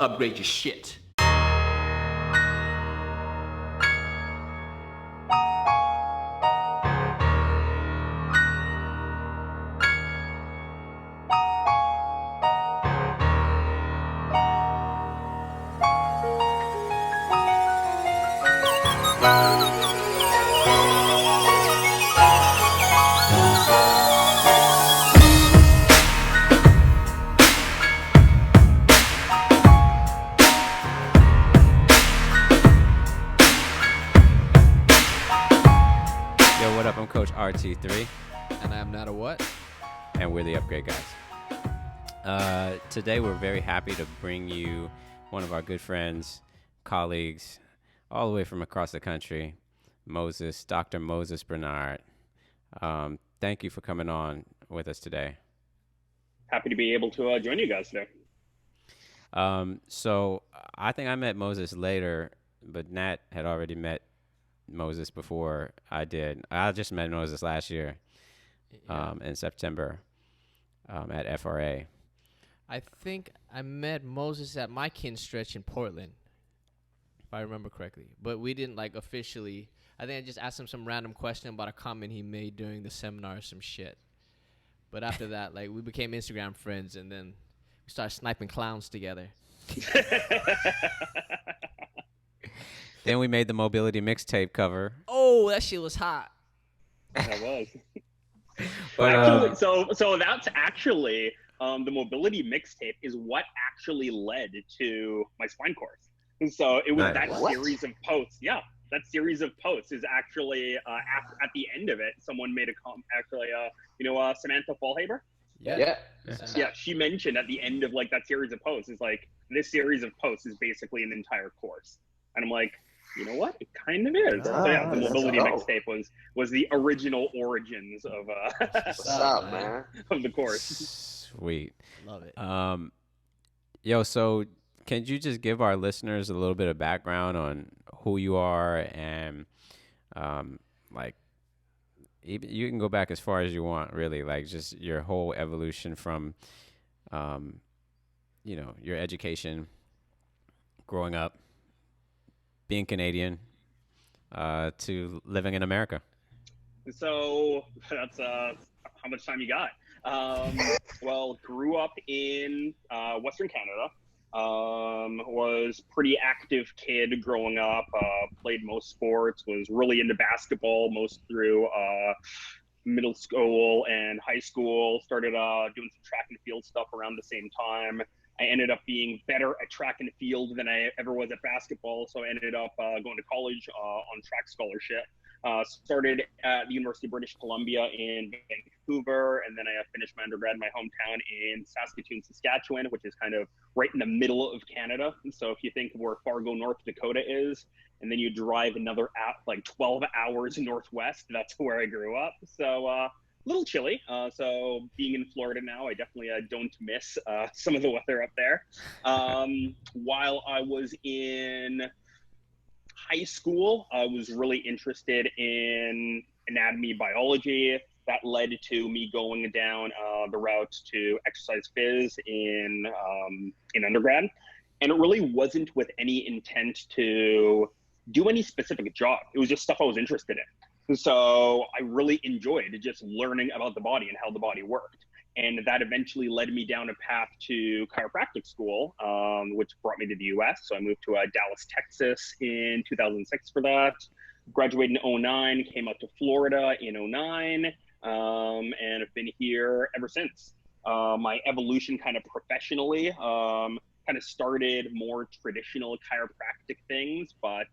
Upgrade your shit. I'm Coach RT3. And I'm not a what? And we're the Upgrade Guys. Today we're very happy to bring you one of our good friends, colleagues, all the way from across the country, Dr. Moses Bernard. Thank you for coming on with us today. Happy to be able to join you guys today. So I think I met Moses later, but Nat had already met Moses before I did. I just met Moses last year in September at FRA. I think I met Moses at my kin stretch in Portland, if I remember correctly. But we didn't officially. I think I just asked him some random question about a comment he made during the seminar or some shit. But after that, we became Instagram friends, and then we started sniping clowns together. Then we made the Mobility Mixtape cover. Oh, that shit was hot. That was. But, actually, so that's actually the Mobility Mixtape is what actually led to my spine course. And so it was series of posts. Yeah, that series of posts is actually at the end of it. Someone made a comment. Actually, Samantha Fallhaber. Yeah. She mentioned at the end of that series of posts is this series of posts is basically an entire course, and I'm like, you know what? It kind of is. So yeah, the Mobility Mixtape was the original origins of What's up, man? of the course. Sweet. Love it. So can you just give our listeners a little bit of background on who you are and even you can go back as far as you want, really, just your whole evolution from your education, growing up, being Canadian, to living in America. So that's how much time you got. Well, grew up in Western Canada. Was pretty active kid growing up. Played most sports. Was really into basketball most through middle school and high school. Started doing some track and field stuff around the same time. I ended up being better at track and field than I ever was at basketball, so I ended up going to college on track scholarship. Started at the University of British Columbia in Vancouver, and then I finished my undergrad in my hometown in Saskatoon, Saskatchewan, which is kind of right in the middle of Canada. And so if you think of where Fargo, North Dakota is, and then you drive another 12 hours northwest, that's where I grew up. So little chilly. So being in Florida now, I definitely don't miss some of the weather up there. While I was in high school, I was really interested in anatomy, biology. That led to me going down the route to exercise phys in undergrad. And it really wasn't with any intent to do any specific job. It was just stuff I was interested in. So I really enjoyed just learning about the body and how the body worked. And that eventually led me down a path to chiropractic school, which brought me to the US. So I moved to Dallas, Texas in 2006 for that. Graduated in 2009, came out to Florida in 2009, and have been here ever since. My evolution kind of professionally kind of started more traditional chiropractic things, but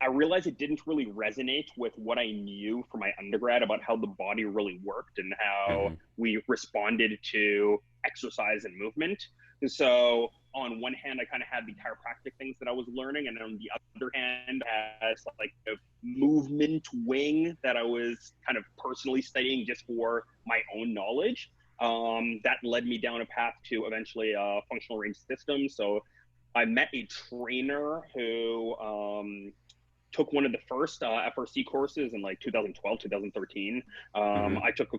I realized it didn't really resonate with what I knew from my undergrad about how the body really worked and how we responded to exercise and movement. And so on one hand, I kind of had the chiropractic things that I was learning, and on the other hand, as a movement wing that I was kind of personally studying just for my own knowledge. That led me down a path to eventually functional range systems. So I met a trainer who took one of the first FRC courses in 2012, 2013. I took the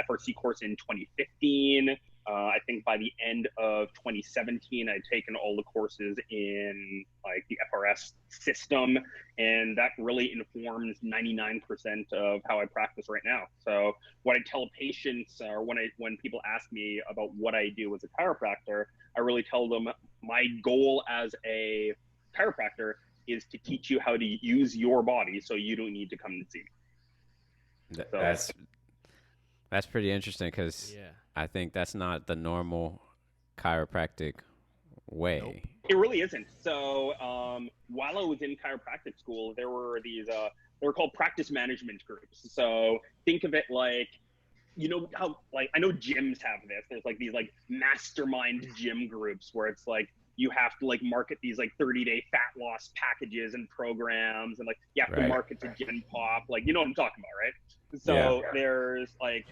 FRC course in 2015, I think by the end of 2017, I'd taken all the courses in like the FRS system, and that really informs 99% of how I practice right now. So what I tell patients, or when people ask me about what I do as a chiropractor, I really tell them my goal as a chiropractor is to teach you how to use your body so you don't need to come and see me. That's pretty interesting, because I think that's not the normal chiropractic way. Nope. It really isn't. So while I was in chiropractic school, there were these, they were called practice management groups. So think of it like, you know how, like, I know gyms have this. There's like these like mastermind gym groups where it's like, you have to like market these like 30-day fat loss packages and programs, and like you have to market to Gen Pop, like, you know what I'm talking about, right? So there's like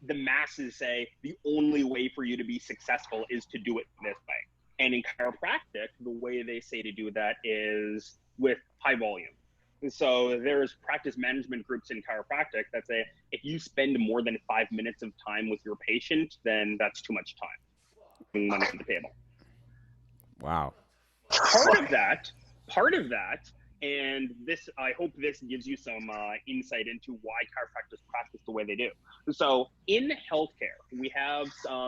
the masses say the only way for you to be successful is to do it this way. And in chiropractic, the way they say to do that is with high volume. And so there's practice management groups in chiropractic that say if you spend more than 5 minutes of time with your patient, then that's too much time. Money on the table. Wow. Part of that, and this, I hope this gives you some insight into why chiropractors practice the way they do. So in healthcare, we have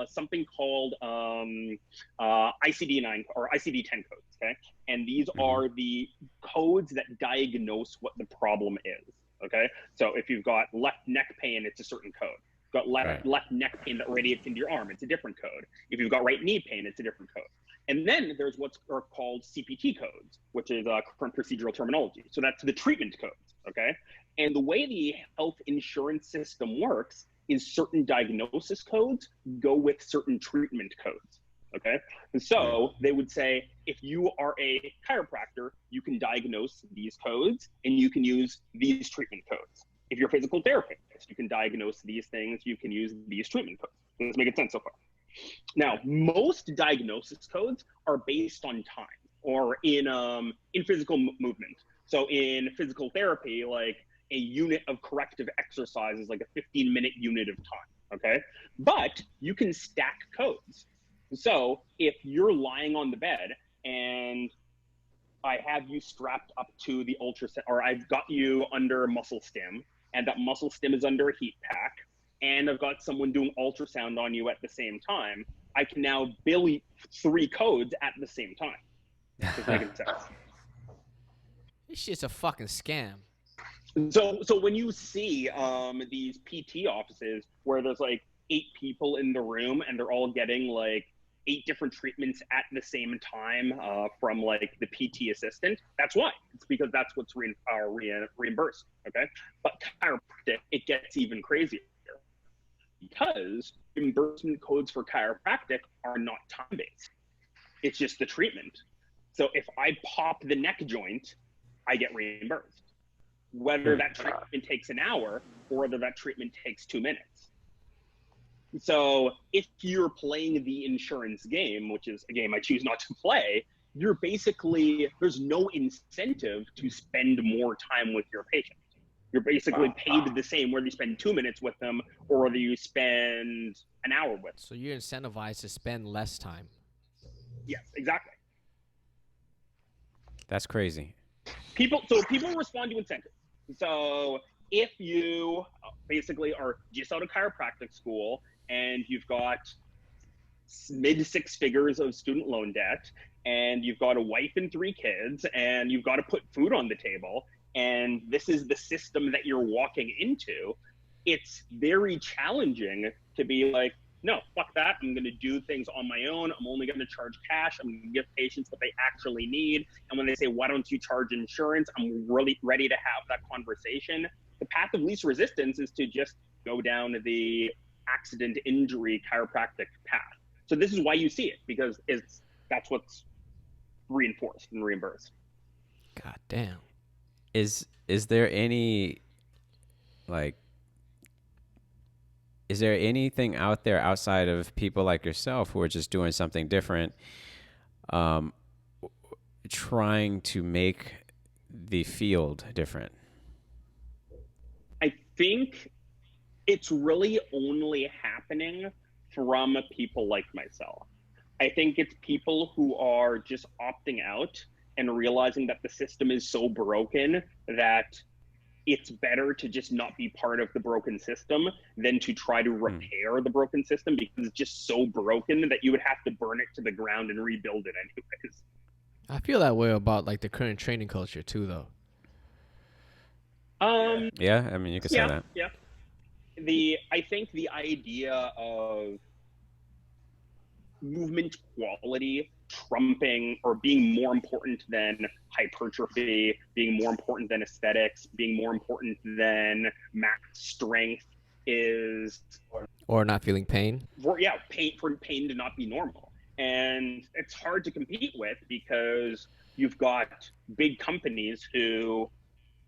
something called ICD-9 or ICD-10 codes, okay? And these are the codes that diagnose what the problem is, okay? So if you've got left neck pain, it's a certain code. If you've got left neck pain that radiates into your arm, it's a different code. If you've got right knee pain, it's a different code. And then there's what's called CPT codes, which is current procedural terminology. So that's the treatment codes, okay? And the way the health insurance system works is certain diagnosis codes go with certain treatment codes, okay? And so they would say, if you are a chiropractor, you can diagnose these codes and you can use these treatment codes. If you're a physical therapist, you can diagnose these things, you can use these treatment codes. Does this make sense so far? Now, most diagnosis codes are based on time, or in physical movement. So in physical therapy, like a unit of corrective exercise is like a 15-minute unit of time, okay? But you can stack codes. So if you're lying on the bed and I have you strapped up to the ultrasound, or I've got you under a muscle stim, and that muscle stim is under a heat pack, and I've got someone doing ultrasound on you at the same time, I can now bill 3 codes at the same time. Does making sense? This shit's a fucking scam. So when you see these PT offices where there's like 8 people in the room and they're all getting like 8 different treatments at the same time from like the PT assistant, that's why. It's because that's what's reimbursed, okay? But chiropractic, it gets even crazier, because reimbursement codes for chiropractic are not time-based. It's just the treatment. So if I pop the neck joint, I get reimbursed, whether that treatment takes an hour or whether that treatment takes 2 minutes. So if you're playing the insurance game, which is a game I choose not to play, you're basically, there's no incentive to spend more time with your patient. You're basically paid the same whether you spend 2 minutes with them or whether you spend an hour with them. So you're incentivized to spend less time. Yes, exactly. That's crazy. People respond to incentives. So if you basically are just out of chiropractic school and you've got mid 6 figures of student loan debt and you've got a wife and 3 kids and you've got to put food on the table, and this is the system that you're walking into, it's very challenging to be like, no, fuck that. I'm going to do things on my own. I'm only going to charge cash. I'm going to give patients what they actually need. And when they say, why don't you charge insurance? I'm really ready to have that conversation. The path of least resistance is to just go down the accident injury chiropractic path. So this is why you see it, because that's what's reinforced and reimbursed. God damn. Is there any, like, is there anything out there outside of people like yourself who are just doing something different, trying to make the field different? I think it's really only happening from people like myself. I think it's people who are just opting out and realizing that the system is so broken that it's better to just not be part of the broken system than to try to repair the broken system, because it's just so broken that you would have to burn it to the ground and rebuild it anyways. I feel that way about like the current training culture too, though. Yeah, I mean, you could say that. Yeah. I think the idea of movement quality trumping or being more important than hypertrophy, being more important than aesthetics, being more important than max strength is, or not feeling pain. Pain to not be normal. And it's hard to compete with because you've got big companies who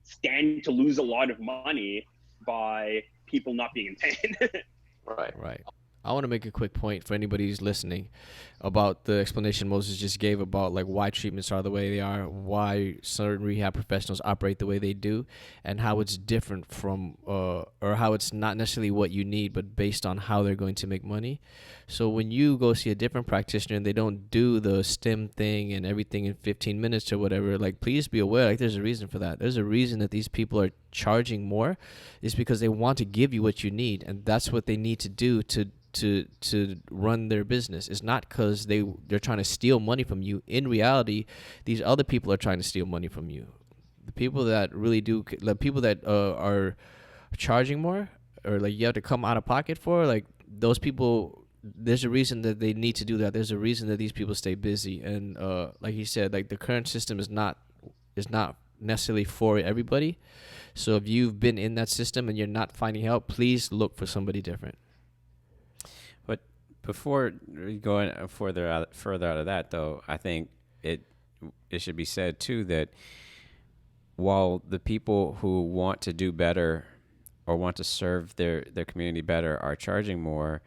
stand to lose a lot of money by people not being in pain. Right. I want to make a quick point for anybody who's listening about the explanation Moses just gave about like why treatments are the way they are, why certain rehab professionals operate the way they do, and how it's different from or how it's not necessarily what you need, but based on how they're going to make money. So when you go see a different practitioner and they don't do the stem thing and everything in 15 minutes or whatever, like please be aware, like there's a reason for that. There's a reason that these people are charging more, is because they want to give you what you need, and that's what they need to do to run their business. It's not because they're trying to steal money from you. In reality, these other people are trying to steal money from you. The people that really do, the people that are charging more, or like you have to come out of pocket for, like those people, there's a reason that they need to do that. There's a reason that these people stay busy. And like he said, like the current system is not necessarily for everybody. So if you've been in that system and you're not finding help, please look for somebody different. Before going further out of that, though, I think it should be said too that while the people who want to do better or want to serve their community better are charging more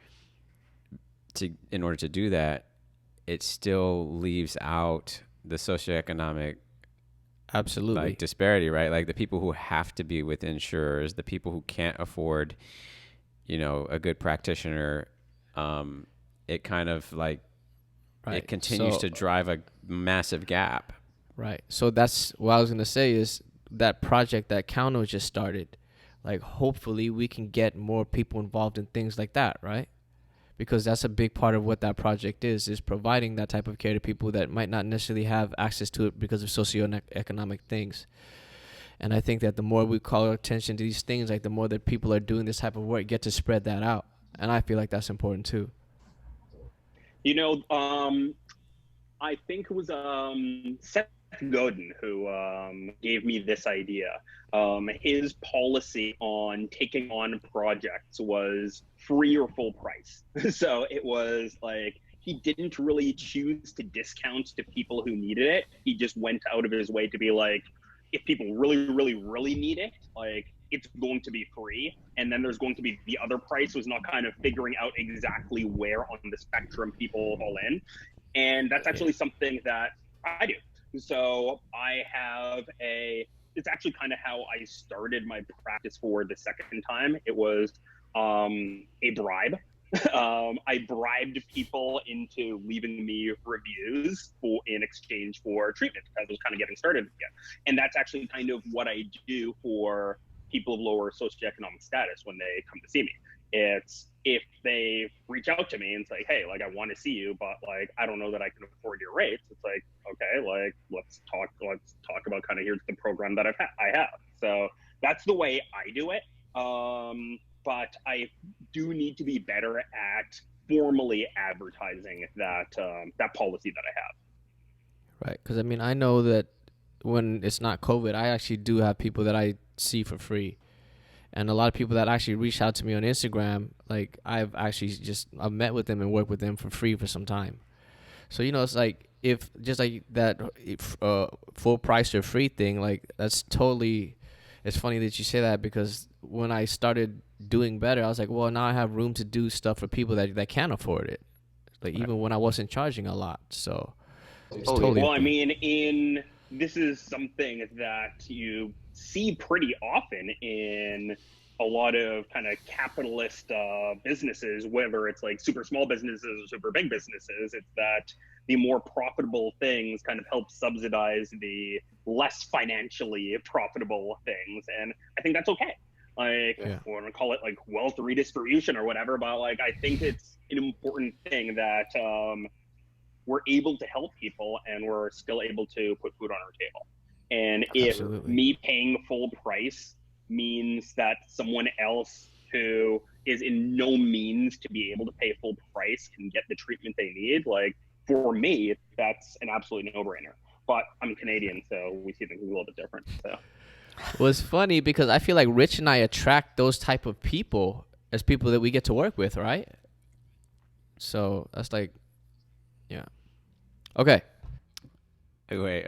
in order to do that, it still leaves out the socioeconomic like disparity, right? Like the people who have to be with insurers, the people who can't afford, a good practitioner. It kind of like it continues to drive a massive gap. Right. So that's what I was gonna say is that project that Kauno just started. Like hopefully we can get more people involved in things like that, right? Because that's a big part of what that project is providing that type of care to people that might not necessarily have access to it because of socioeconomic things. And I think that the more we call attention to these things, like the more that people are doing this type of work, get to spread that out. And I feel like that's important too. I think it was Seth Godin who gave me this idea. His policy on taking on projects was free or full price. So it was like he didn't really choose to discount to people who needed it. He just went out of his way to be like, if people really, really, really need it, like it's going to be free. And then there's going to be the other price, was not kind of figuring out exactly where on the spectrum people fall in. And that's actually something that I do. So I have it's actually kind of how I started my practice for the second time. It was a bribe. I bribed people into leaving me reviews in exchange for treatment because I was kind of getting started again. And that's actually kind of what I do for people of lower socioeconomic status when they come to see me. It's if they reach out to me and say, hey, like I want to see you, but like I don't know that I can afford your rates. It's like, okay, like let's talk about kind of here's the program that I have. So that's the way I do it. But I do need to be better at formally advertising that policy that I have. Right, because I mean I know that when it's not COVID, I actually do have people that I see for free. And a lot of people that actually reach out to me on Instagram, like I've met with them and worked with them for free for some time. So, it's like if just like that full price or free thing, like that's totally, it's funny that you say that because when I started doing better, I was like, well, now I have room to do stuff for people that can't afford it. Like even when I wasn't charging a lot. So it's totally. Well, I mean, this is something that you see pretty often in a lot of kind of capitalist businesses, whether it's like super small businesses or super big businesses, it's that the more profitable things kind of help subsidize the less financially profitable things. And I think that's okay. Like, I want to call it like wealth redistribution or whatever, but like, I think it's an important thing that we're able to help people and we're still able to put food on our table. And if me paying full price means that someone else who is in no means to be able to pay full price can get the treatment they need, like, for me, that's an absolute no-brainer. But I'm Canadian, so we see things a little bit different. So. Well, it's funny because I feel like Rich and I attract those type of people as people that we get to work with, right? So that's like, yeah. Okay. Anyway,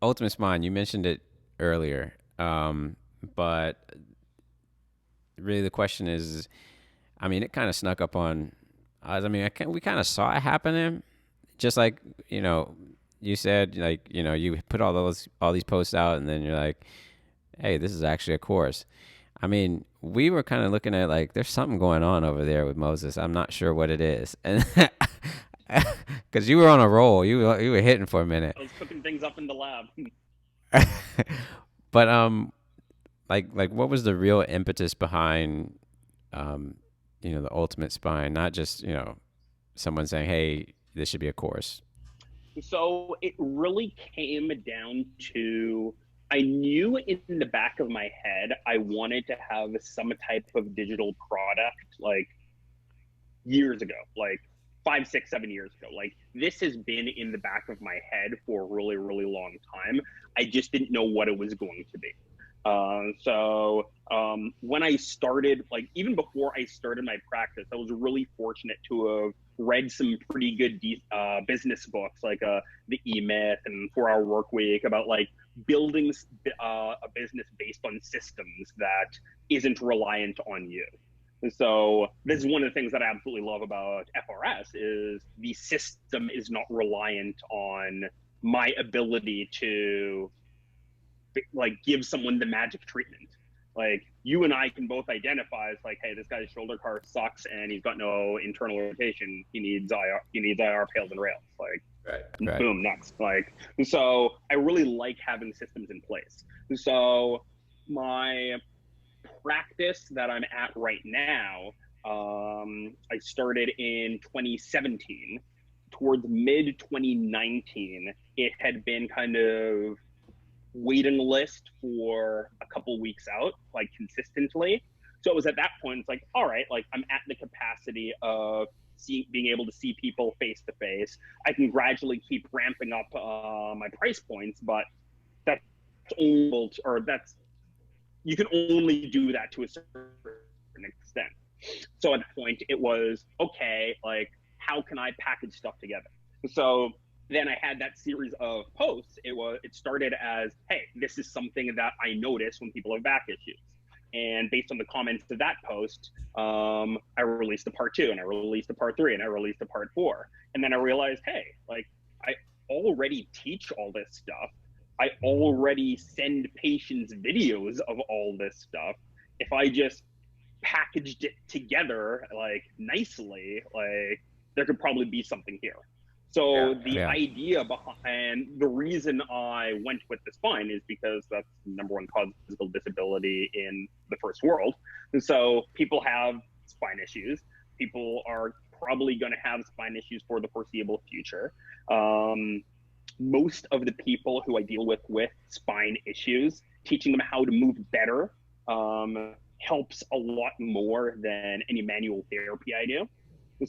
Ultimate Spine, you mentioned it earlier, but really the question is, I mean, it kind of snuck up on us. I mean, we kind of saw it happening, just like, you know, you said, like, you know, you put all these posts out and then you're like, hey, this is actually a course. I mean, we were kind of looking at like, there's something going on over there with Moses. I'm not sure what it is. And because you were on a roll, you were hitting for a minute. I was cooking things up in the lab. But like what was the real impetus behind you know, the Ultimate Spine? Not just, you know, someone saying, hey, this should be a course. So it really came down to, I knew in the back of my head I wanted to have some type of digital product like years ago, like 5, 6, 7 years ago. Like, this has been in the back of my head for a really, really long time. I just didn't know what it was going to be. When I started, like, even before I started my practice, I was really fortunate to have read some pretty good business books, like the E-Myth and 4-Hour Workweek, about like building a business based on systems that isn't reliant on you. And so this is one of the things that I absolutely love about FRS is the system is not reliant on my ability to like give someone the magic treatment. Like, you and I can both identify as like, hey, this guy's shoulder car sucks and he's got no internal rotation. He needs IR pails and rails. Like, right. Boom, next. Like, so I really like having systems in place. So my practice that I'm at right now, I started in 2017. Towards mid 2019, it had been kind of waiting list for a couple weeks out, like consistently. So it was at that point, it's like, all right, like, I'm at the capacity of being able to see people face to face. I can gradually keep ramping up my price points, but that's only, you can only do that to a certain extent. So at that point, it was, okay, like, how can I package stuff together? So then I had that series of posts. It started as, hey, this is something that I notice when people have back issues. And based on the comments of that post, I released a part 2, and I released a part 3, and I released a part 4. And then I realized, hey, like, I already teach all this stuff. I already send patients videos of all this stuff. If I just packaged it together, like, nicely, like, there could probably be something here. So the idea behind, the reason I went with the spine is because that's the number one cause of physical disability in the first world. And so people have spine issues. People are probably going to have spine issues for the foreseeable future. Most of the people who I deal with spine issues, teaching them how to move better helps a lot more than any manual therapy I do.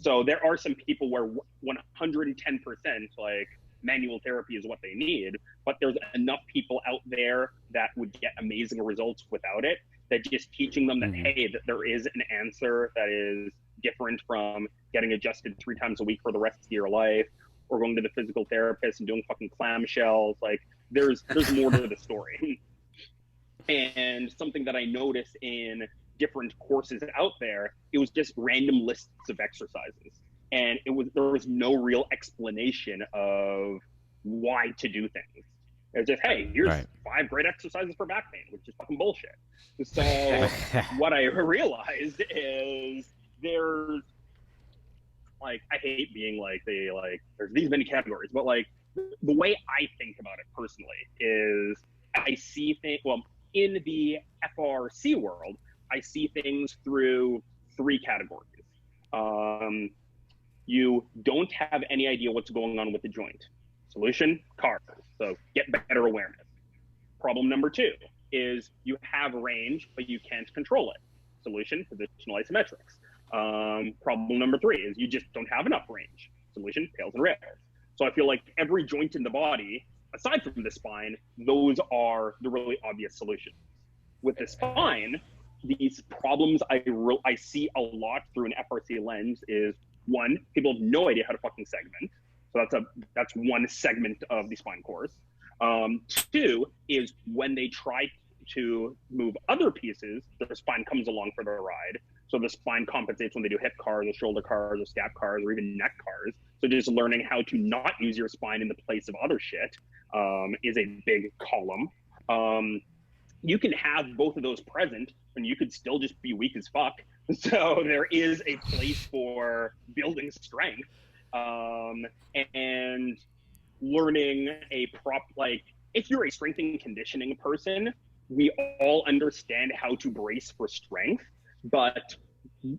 So there are some people where 110% like manual therapy is what they need, but there's enough people out there that would get amazing results without it, that just teaching them that, hey, that there is an answer that is different from getting adjusted 3 times a week for the rest of your life, or going to the physical therapist and doing fucking clamshells. Like, there's more to the story. And something that I noticed in different courses out there, it was just random lists of exercises, and there was no real explanation of why to do things. It was just, hey, here's 5 5 great exercises for back pain, which is fucking bullshit. So what I realized is there's like, I hate being like there's these many categories, but like the way I think about it personally is I see things, well, in the FRC world, I see things through 3 categories. You don't have any idea what's going on with the joint. Solution, cars. So get better awareness. Problem number 2 is you have range, but you can't control it. Solution, positional isometrics. Problem number 3 is you just don't have enough range. Solution, tails and rails. So I feel like every joint in the body, aside from the spine, those are the really obvious solutions. With the spine, these problems I see a lot through an FRC lens is, 1, people have no idea how to fucking segment. So that's one segment of the spine course. 2 is when they try to move other pieces, the spine comes along for the ride. So the spine compensates when they do hip cars or shoulder cars or scap cars or even neck cars. So just learning how to not use your spine in the place of other shit is a big column. You can have both of those present and you could still just be weak as fuck. So there is a place for building strength and learning like, if you're a strength and conditioning person, we all understand how to brace for strength, but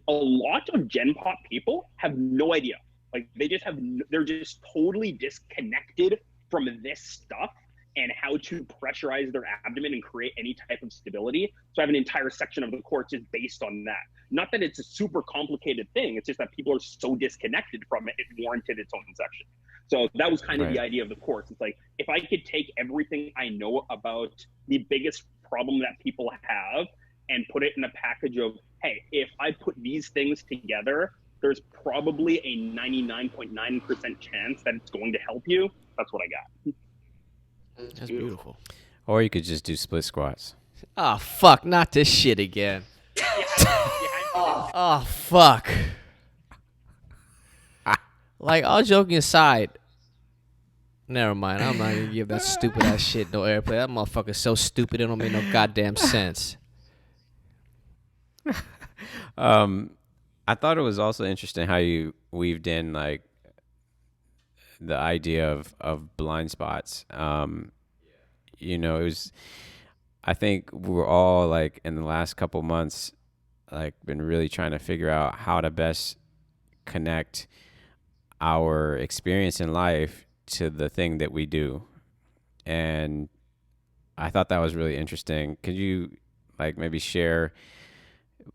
a lot of Gen Pop people have no idea. Like they're just totally disconnected from this stuff and how to pressurize their abdomen and create any type of stability. So I have an entire section of the course just based on that. Not that it's a super complicated thing, it's just that people are so disconnected from it, it warranted its own section. So that was kind of the idea of the course. It's like, if I could take everything I know about the biggest problem that people have and put it in a package of, hey, if I put these things together, there's probably a 99.9% chance that it's going to help you. That's what I got. That's beautiful. Or you could just do split squats. Oh, fuck. Not this shit again. Oh, fuck. Like, all joking aside, never mind. I'm not going to give that stupid ass shit no airplay. That motherfucker's so stupid, it don't make no goddamn sense. I thought it was also interesting how you weaved in, like, the idea of blind spots. You know, it was, I think we're all, like, in the last couple months, like, been really trying to figure out how to best connect our experience in life to the thing that we do. And I thought that was really interesting. Could you, like, maybe share,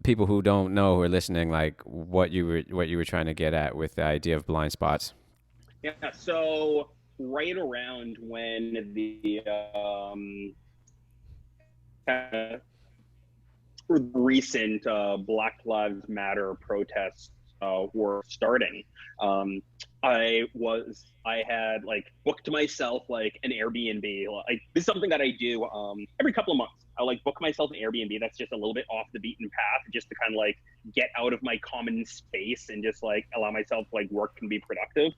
people who don't know, who are listening, like, what you were trying to get at with the idea of blind spots? Yeah, so right around when the recent Black Lives Matter protests were starting, I had like booked myself like an Airbnb. Like, this is something that I do every couple of months. I like book myself an Airbnb that's just a little bit off the beaten path, just to kind of like get out of my common space and just like allow myself to like work and be productive.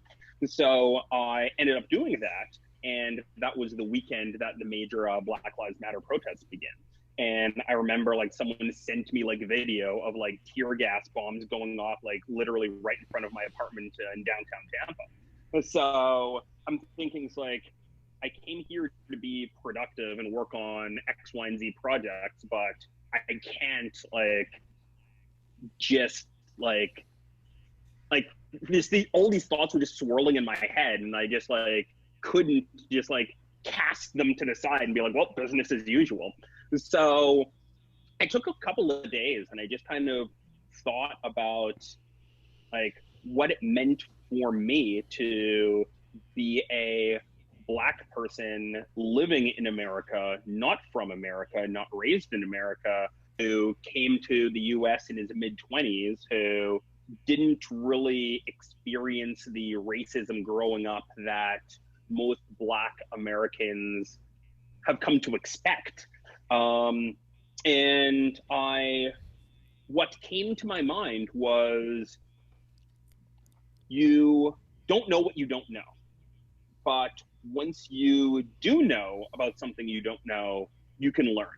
So I ended up doing that, and that was the weekend that the major Black Lives Matter protests began. And I remember like someone sent me like a video of like tear gas bombs going off like literally right in front of my apartment in downtown Tampa. So I'm thinking, it's like, I came here to be productive and work on X, Y, and Z projects, but I can't like just like all these thoughts were just swirling in my head, and I just like couldn't just like cast them to the side and be like, well, business as usual. So I took a couple of days and I just kind of thought about like what it meant for me to be a Black person living in America, not from America, not raised in America, who came to the US in his mid-20s, who didn't really experience the racism growing up that most Black Americans have come to expect. And what came to my mind was, you don't know what you don't know. but once you do know about something you don't know, you can learn.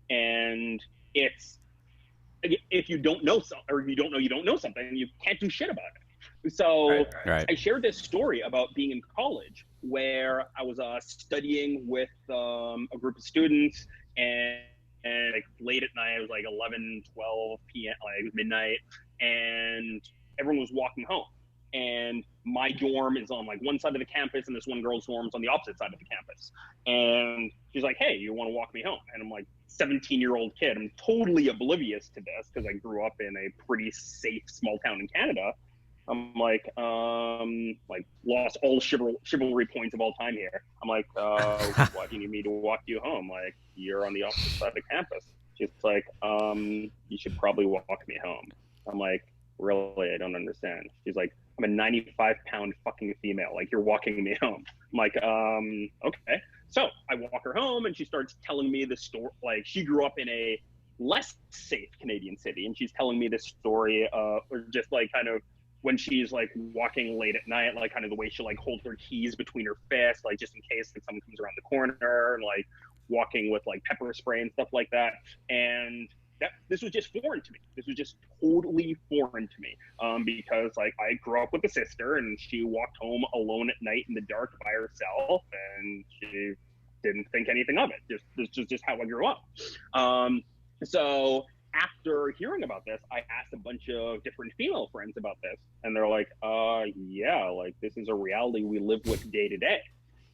And it's, if you don't know or you don't know something, you can't do shit about it. So Right. I shared this story about being in college where I was studying with a group of students, and like late at night, it was like 11, 12 p.m., like it was midnight, and everyone was walking home. And my dorm is on like one side of the campus, and this one girl's dorm is on the opposite side of the campus. And she's like, "Hey, you want to walk me home?" And I'm like, 17-year-old kid. I'm totally oblivious to this because I grew up in a pretty safe small town in Canada. I'm like lost all chivalry points of all time here. I'm like, why do you need me to walk you home? Like, you're on the opposite side of the campus. She's like, you should probably walk me home. I'm like, really? I don't understand. She's like, I'm a 95-pound fucking female. Like, you're walking me home. I'm like, okay. So I walk her home, and she starts telling me the story. Like, she grew up in a less safe Canadian city, and she's telling me this story, or just like kind of when she's like walking late at night, like kind of the way she like holds her keys between her fists, like just in case like someone comes around the corner, and like walking with like pepper spray and stuff like that. And this was just foreign to me. This was just totally foreign to me, because like I grew up with a sister, and she walked home alone at night in the dark by herself, and she didn't think anything of it. This is just how I grew up. So after hearing about this, I asked a bunch of different female friends about this, and they're like, yeah, like this is a reality we live with day to day.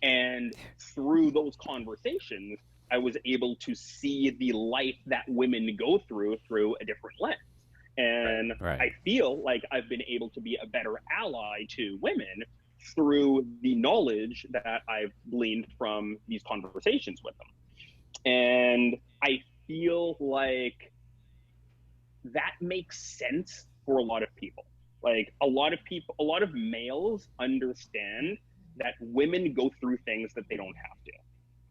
And through those conversations, I was able to see the life that women go through a different lens. And Right. I feel like I've been able to be a better ally to women through the knowledge that I've gleaned from these conversations with them. And I feel like that makes sense for a lot of people. Like a lot of males understand that women go through things that they don't have to.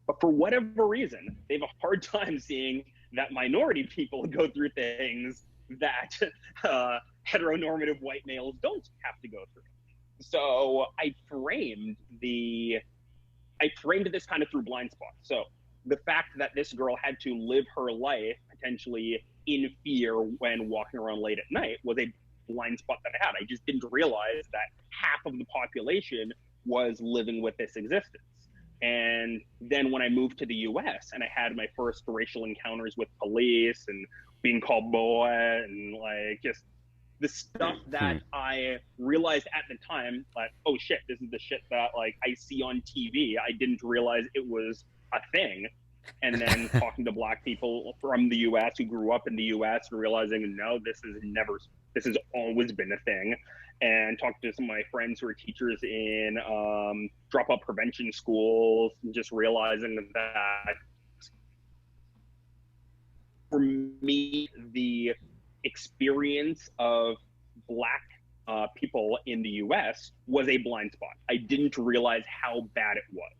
But for whatever reason, they have a hard time seeing that minority people go through things that heteronormative white males don't have to go through. So I framed this kind of through blind spots. So the fact that this girl had to live her life potentially in fear when walking around late at night was a blind spot that I had. I just didn't realize that half of the population was living with this existence. And then when I moved to the US and I had my first racial encounters with police and being called boy and like just the stuff that I realized at the time, like, oh shit, this is the shit that like I see on TV. I didn't realize it was a thing. And then talking to Black people from the US who grew up in the US and realizing, no, this has always been a thing. And talking to some of my friends who are teachers in dropout prevention schools, and just realizing that for me, the experience of Black people in the US was a blind spot. I didn't realize how bad it was.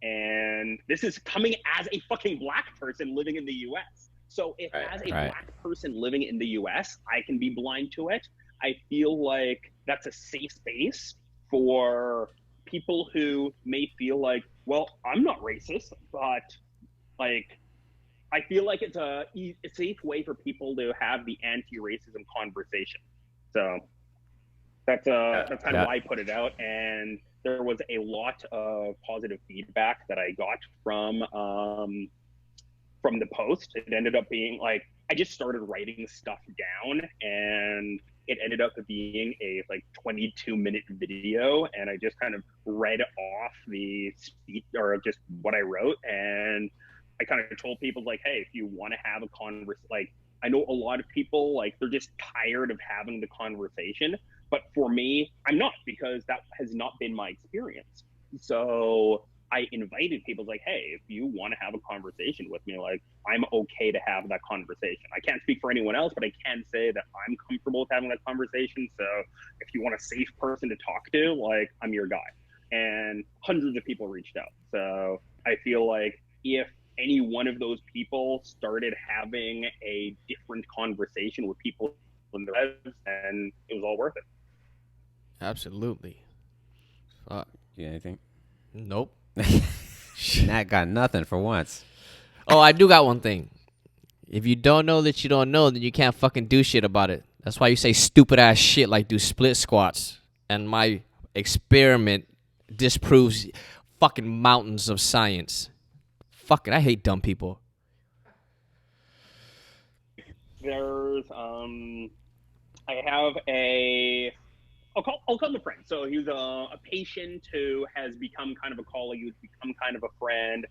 And this is coming as a fucking Black person living in the US. So if as a Black person living in the US, I can be blind to it, I feel like that's a safe space for people who may feel like, well, I'm not racist, but like, I feel like it's a safe way for people to have the anti-racism conversation. So that's kind of why I put it out. And there was a lot of positive feedback that I got from the post. It ended up being like, I just started writing stuff down, and it ended up being a like 22-minute video, and I just kind of read off the speech or just what I wrote, and I kind of told people like, hey, if you want to have a conversation, like I know a lot of people like they're just tired of having the conversation, but for me, I'm not, because that has not been my experience. So I invited people like, hey, if you want to have a conversation with me, like I'm okay to have that conversation. I can't speak for anyone else, but I can say that I'm comfortable with having that conversation. So if you want a safe person to talk to, like I'm your guy. And hundreds of people reached out. So I feel like if any one of those people started having a different conversation with people in their lives, and it was all worth it. Absolutely. Yeah, anything? Nope. Nat got nothing for once. Oh, I do got one thing. If you don't know that you don't know, then you can't fucking do shit about it. That's why you say stupid ass shit like do split squats. And my experiment disproves fucking mountains of science. Fuck it, I hate dumb people. There's I have I'll call him a friend. So he's a patient who has become kind of a colleague, who's become kind of a friend.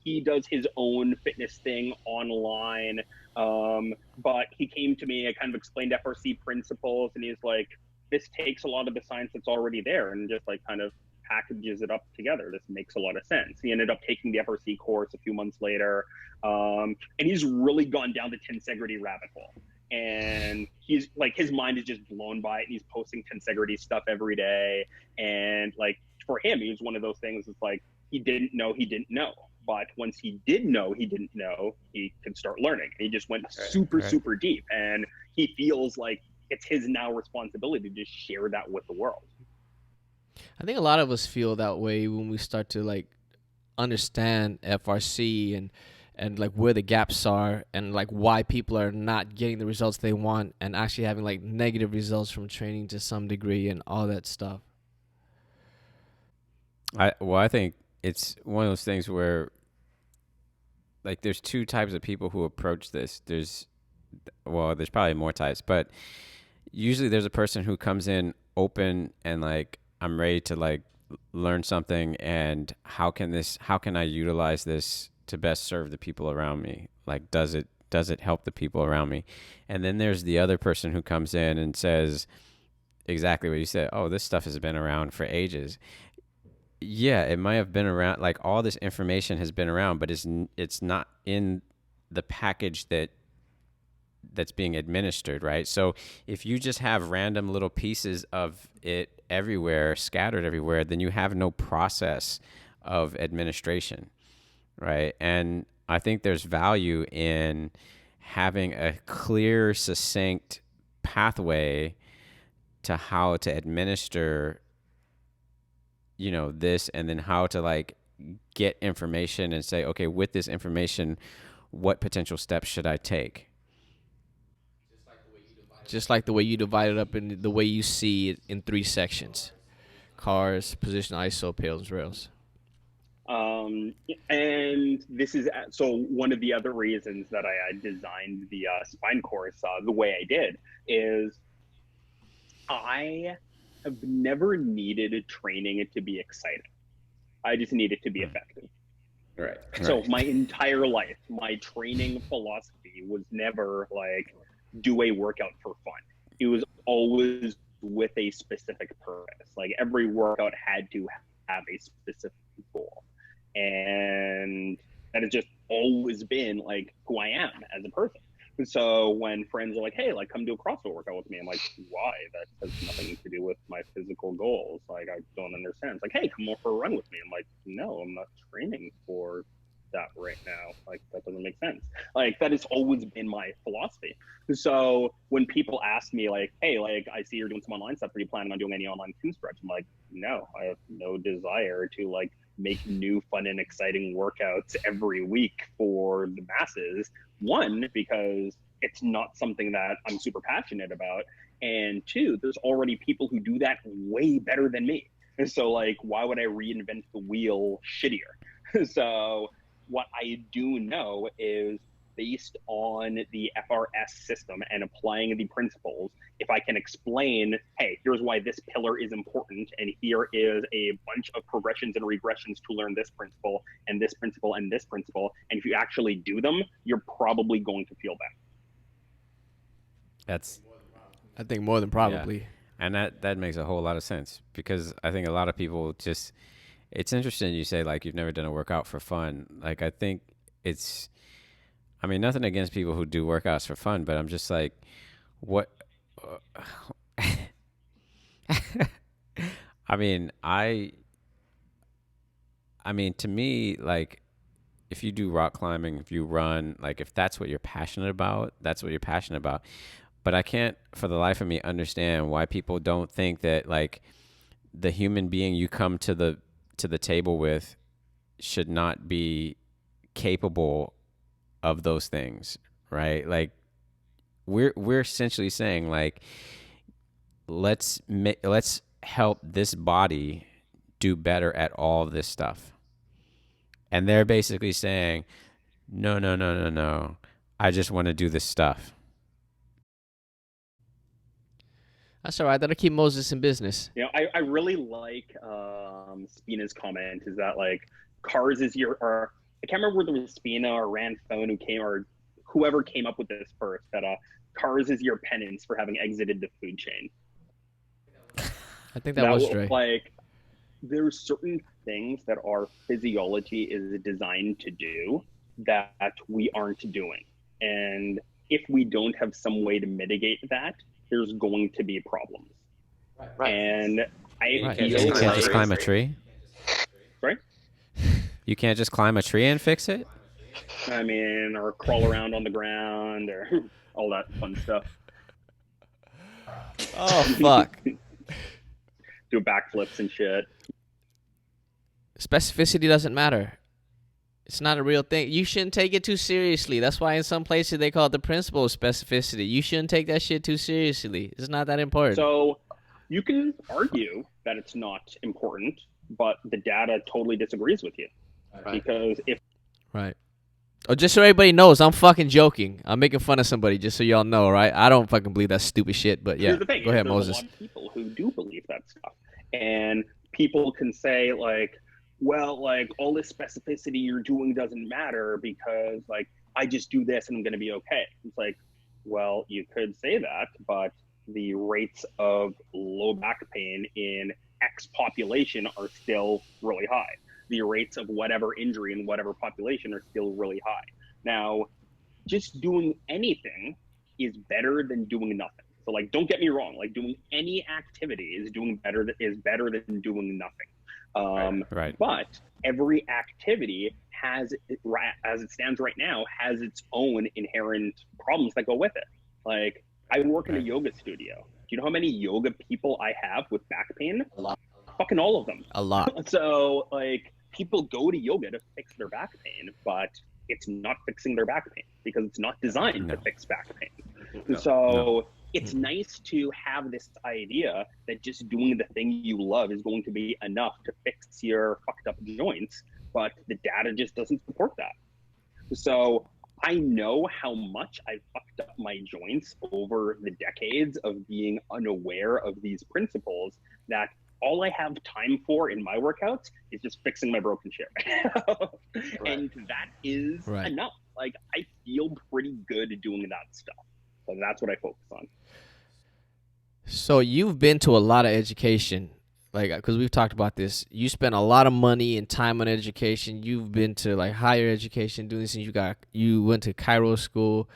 He does his own fitness thing online, but he came to me. I kind of explained FRC principles, and he's like, "This takes a lot of the science that's already there, and just like kind of packages it up together. This makes a lot of sense." He ended up taking the FRC course a few months later, and he's really gone down the tensegrity rabbit hole. And he's like, his mind is just blown by it, and he's posting tensegrity stuff every day. And like, for him, he was one of those things. It's like, he didn't know, but once he did know he didn't know, he could start learning. He just went super deep, and he feels like it's his now responsibility to just share that with the world. I think a lot of us feel that way when we start to like understand FRC and like where the gaps are and like why people are not getting the results they want and actually having like negative results from training to some degree and all that stuff. I think it's one of those things where like there's two types of people who approach this. There's probably more types, but usually there's a person who comes in open and like, I'm ready to like learn something, and how can I utilize this to best serve the people around me? Like, does it help the people around me? And then there's the other person who comes in and says exactly what you said. Oh, this stuff has been around for ages. Yeah, it might have been around, like all this information has been around, but it's not in the package that's being administered, right? So if you just have random little pieces of it everywhere, scattered everywhere, then you have no process of administration, right? And I think there's value in having a clear, succinct pathway to how to administer, this, and then how to like get information and say, okay, with this information, what potential steps should I take? Just like the way you divide it up in the way you see it in 3 sections: cars, position, ISO, pails, rails. And this is so one of the other reasons that I designed the spine course the way I did is I have never needed training to be exciting. I just need it to be effective. Right. So my entire life, my training philosophy was never like, do a workout for fun. It was always with a specific purpose. Like every workout had to have a specific goal. And that has just always been like who I am as a person. And so when friends are like, hey, like come do a CrossFit workout with me, I'm like, why? That has nothing to do with my physical goals. Like, I don't understand. It's like, hey, come over for a run with me. I'm like, no, I'm not training for that right now. Like, that doesn't make sense. Like, that has always been my philosophy. So when people ask me like, hey, like I see you're doing some online stuff, are you planning on doing any online team stretch? I'm like, no, I have no desire to like make new fun and exciting workouts every week for the masses. One, because it's not something that I'm super passionate about, and two, there's already people who do that way better than me. And so like, why would I reinvent the wheel shittier? So what I do know is, based on the FRS system and applying the principles, if I can explain, hey, here's why this pillar is important, and here is a bunch of progressions and regressions to learn this principle and this principle and this principle, and if you actually do them, you're probably going to feel better. That's, I think more than probably. Yeah. And that makes a whole lot of sense, because I think a lot of people just, it's interesting you say like you've never done a workout for fun. Like, I think it's, I mean, nothing against people who do workouts for fun, but I'm just like, what? I mean, to me, like, if you do rock climbing, if you run, like, if that's what you're passionate about, that's what you're passionate about. But I can't, for the life of me, understand why people don't think that, like, the human being you come to to the table with should not be capable of those things, right? Like we're essentially saying like let's help this body do better at all of this stuff. And they're basically saying, no, no, no, no, no. I just want to do this stuff. That's all right. That'll keep Moses in business. You know, I really like Spina's comment is that like cars is your, or I can't remember whether it was Spina or Ranfone who came, or whoever came up with this first, that cars is your penance for having exited the food chain. I think that was Dre. Like, there's certain things that our physiology is designed to do that we aren't doing. And if we don't have some way to mitigate that, there's going to be problems. Right. And I Right. feel You can't just like, climb a tree. Sorry? You can't just climb a tree and fix it. I mean, or crawl around on the ground or all that fun stuff. Oh, fuck. Do backflips and shit. Specificity doesn't matter. It's not a real thing. You shouldn't take it too seriously. That's why in some places they call it the principle of specificity. You shouldn't take that shit too seriously. It's not that important. So you can argue that it's not important, but the data totally disagrees with you. Right. Because if Right. Oh, just so everybody knows, I'm fucking joking. I'm making fun of somebody, just so y'all know, right? I don't fucking believe that stupid shit, but yeah. here's the thing, Go ahead, there's Moses. a lot of people who do believe that stuff. And people can say like, well, like all this specificity you're doing doesn't matter because like I just do this and I'm going to be okay. It's like, well, you could say that, but the rates of low back pain in X population are still really high. The rates of whatever injury in whatever population are still really high. Now, just doing anything is better than doing nothing. So like, don't get me wrong, like doing any activity is better than doing nothing. Right. But every activity has, as it stands right now, has its own inherent problems that go with it. Like I work in a yoga studio. Do you know how many yoga people I have with back pain? A lot. Fucking all of them. A lot. So like people go to yoga to fix their back pain, but it's not fixing their back pain because it's not designed to fix back pain. So it's nice to have this idea that just doing the thing you love is going to be enough to fix your fucked up joints, but the data just doesn't support that. So I know how much I fucked up my joints over the decades of being unaware of these principles, that all I have time for in my workouts is just fixing my broken shit. And that is enough. Like I feel pretty good doing that stuff. So that's what I focus on. So you've been to a lot of education, like, because we've talked about this. You spent a lot of money and time on education. You've been to like higher education, doing this, and you went to Chiro school.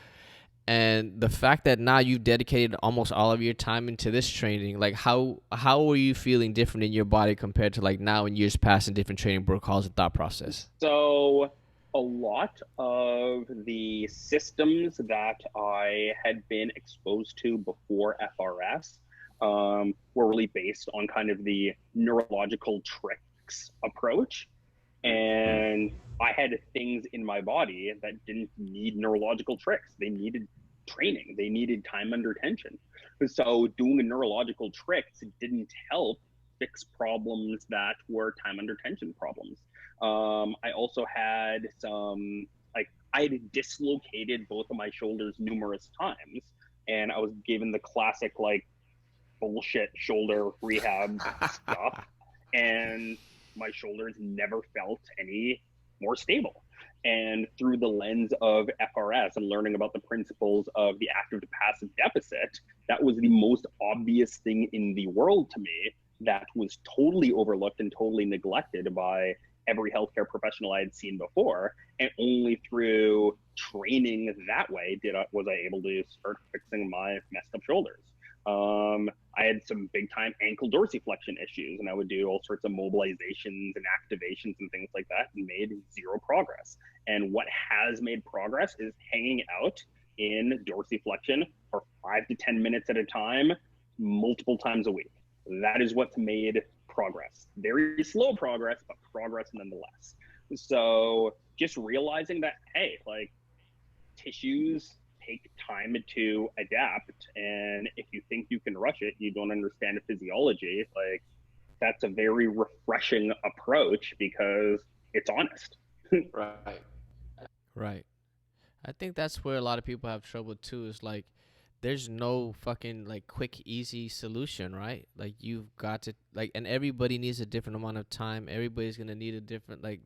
And the fact that now you've dedicated almost all of your time into this training, like how are you feeling different in your body compared to like now in years past in different training protocols and thought process? So a lot of the systems that I had been exposed to before FRS were really based on kind of the neurological tricks approach. And I had things in my body that didn't need neurological tricks. They needed training. They needed time under tension. So doing a neurological tricks didn't help fix problems that were time under tension problems. I also had I had dislocated both of my shoulders numerous times, and I was given the classic like bullshit shoulder rehab stuff, and my shoulders never felt any more stable. And through the lens of FRS and learning about the principles of the active to passive deficit, that was the most obvious thing in the world to me that was totally overlooked and totally neglected by every healthcare professional I had seen before. And only through training that way was I able to start fixing my messed up shoulders. I had some big time ankle dorsiflexion issues, and I would do all sorts of mobilizations and activations and things like that, and made zero progress. And what has made progress is hanging out in dorsiflexion for 5 to 10 minutes at a time, multiple times a week. That is what's made progress. Very slow progress, but progress nonetheless. So just realizing that, hey, like tissues take time to adapt. And if you think you can rush it, you don't understand the physiology. Like that's a very refreshing approach because it's honest. Right. Right. I think that's where a lot of people have trouble too. Is like, there's no fucking like quick, easy solution, right? Like you've got to like, and everybody needs a different amount of time. Everybody's gonna need a different like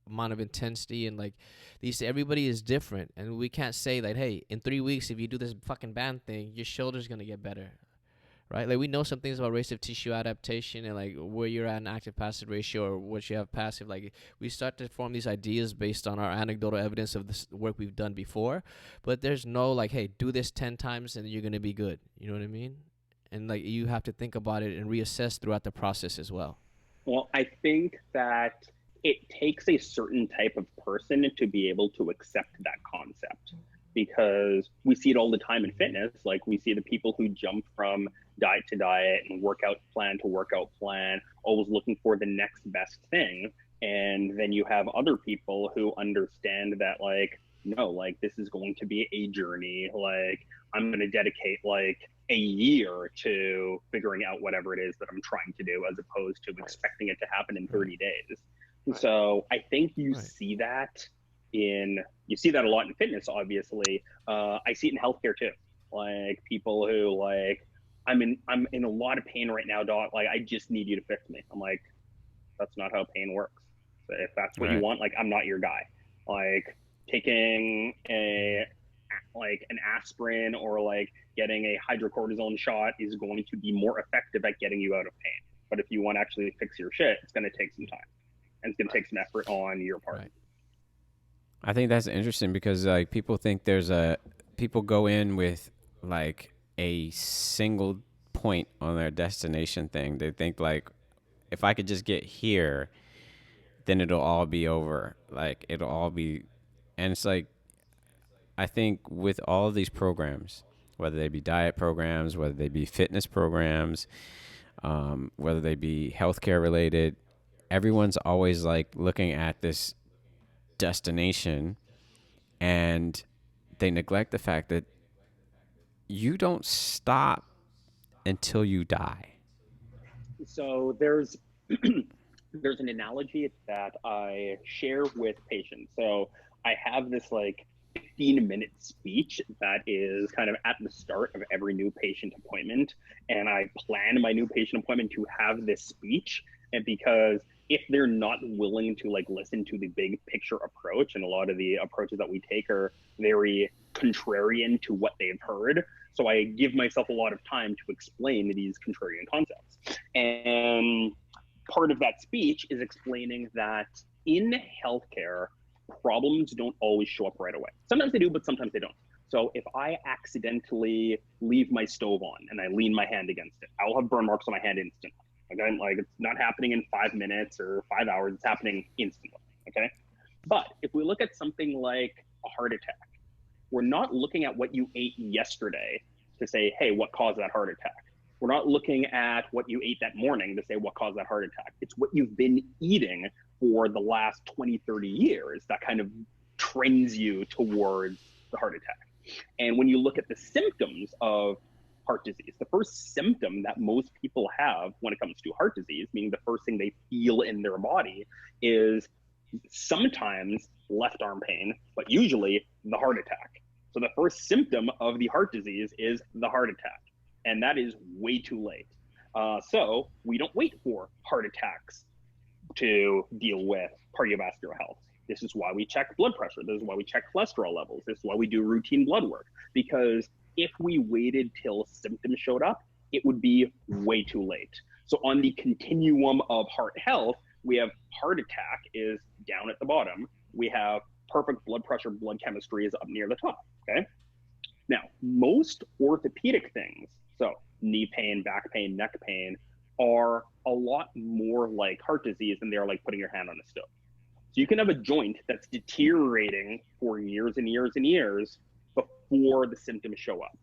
amount of intensity, and like these, everybody is different, and we can't say that, hey, in 3 weeks if you do this fucking band thing, your shoulder's gonna get better, right? Like we know some things about restive tissue adaptation and like where you're at in active passive ratio or what you have passive. Like we start to form these ideas based on our anecdotal evidence of this work we've done before, but there's no like, hey, do this 10 times and you're gonna be good. You know what I mean? And like you have to think about it and reassess throughout the process as well. Well, I think that it takes a certain type of person to be able to accept that concept, because we see it all the time in fitness. Like we see the people who jump from diet to diet and workout plan to workout plan, always looking for the next best thing. And then you have other people who understand that, like, no, like this is going to be a journey. Like I'm going to dedicate like a year to figuring out whatever it is that I'm trying to do, as opposed to expecting it to happen in 30 days. So I think you see that a lot in fitness, obviously. I see it in healthcare too. Like people who like, I'm in a lot of pain right now, doc. Like I just need you to fix me. I'm like, that's not how pain works. So if that's what you want, like I'm not your guy. Like taking an aspirin or like getting a hydrocortisone shot is going to be more effective at getting you out of pain. But if you want to actually fix your shit, it's going to take some time. And it's going to take some effort on your part. Right. I think that's interesting because like people think people go in with like a single point on their destination thing. They think like, if I could just get here, then it'll all be over. Like it'll all be, and it's like, I think with all of these programs, whether they be diet programs, whether they be fitness programs, whether they be healthcare related, everyone's always like looking at this destination, and they neglect the fact that you don't stop until you die. So there's there's an analogy that I share with patients. So I have this like 15-minute speech that is kind of at the start of every new patient appointment, and I plan my new patient appointment to have this speech. And because if they're not willing to like listen to the big picture approach, and a lot of the approaches that we take are very contrarian to what they've heard, so I give myself a lot of time to explain these contrarian concepts. And part of that speech is explaining that in healthcare, problems don't always show up right away. Sometimes they do, but sometimes they don't. So if I accidentally leave my stove on and I lean my hand against it, I'll have burn marks on my hand instantly. Okay, like it's not happening in 5 minutes or 5 hours, it's happening instantly. Okay. But if we look at something like a heart attack, we're not looking at what you ate yesterday to say, hey, what caused that heart attack? We're not looking at what you ate that morning to say what caused that heart attack. It's what you've been eating for the last 20, 30 years that kind of trends you towards the heart attack. And when you look at the symptoms of heart disease, the first symptom that most people have when it comes to heart disease, meaning the first thing they feel in their body, is sometimes left arm pain, but usually the heart attack. So the first symptom of the heart disease is the heart attack, and that is way too late. So we don't wait for heart attacks to deal with cardiovascular health. This is why we check blood pressure. This is why we check cholesterol levels. This is why we do routine blood work. Because if we waited till symptoms showed up, it would be way too late. So on the continuum of heart health, we have heart attack is down at the bottom. We have perfect blood pressure, blood chemistry is up near the top, okay? Now, most orthopedic things, so knee pain, back pain, neck pain, are a lot more like heart disease than they are like putting your hand on a stove. So you can have a joint that's deteriorating for years and years and years before the symptoms show up.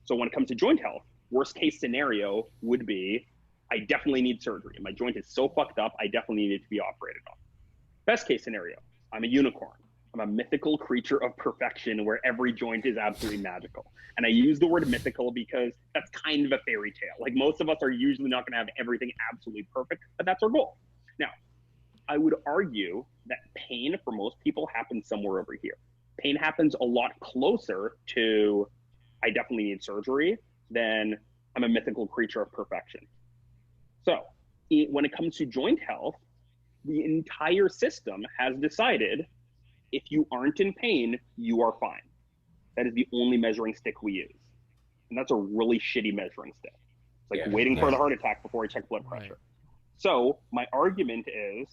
So when it comes to joint health, worst case scenario would be I definitely need surgery. My joint is so fucked up, I definitely need it to be operated on. Best case scenario, I'm a unicorn. I'm a mythical creature of perfection where every joint is absolutely magical. And I use the word mythical because that's kind of a fairy tale. Like most of us are usually not going to have everything absolutely perfect, but that's our goal. Now, I would argue that pain for most people happens somewhere over here. Pain happens a lot closer to I definitely need surgery than I'm a mythical creature of perfection. So when it comes to joint health, the entire system has decided if you aren't in pain, you are fine. That is the only measuring stick we use. And that's a really shitty measuring stick. It's like waiting for the heart attack before I check blood pressure. Right. So my argument is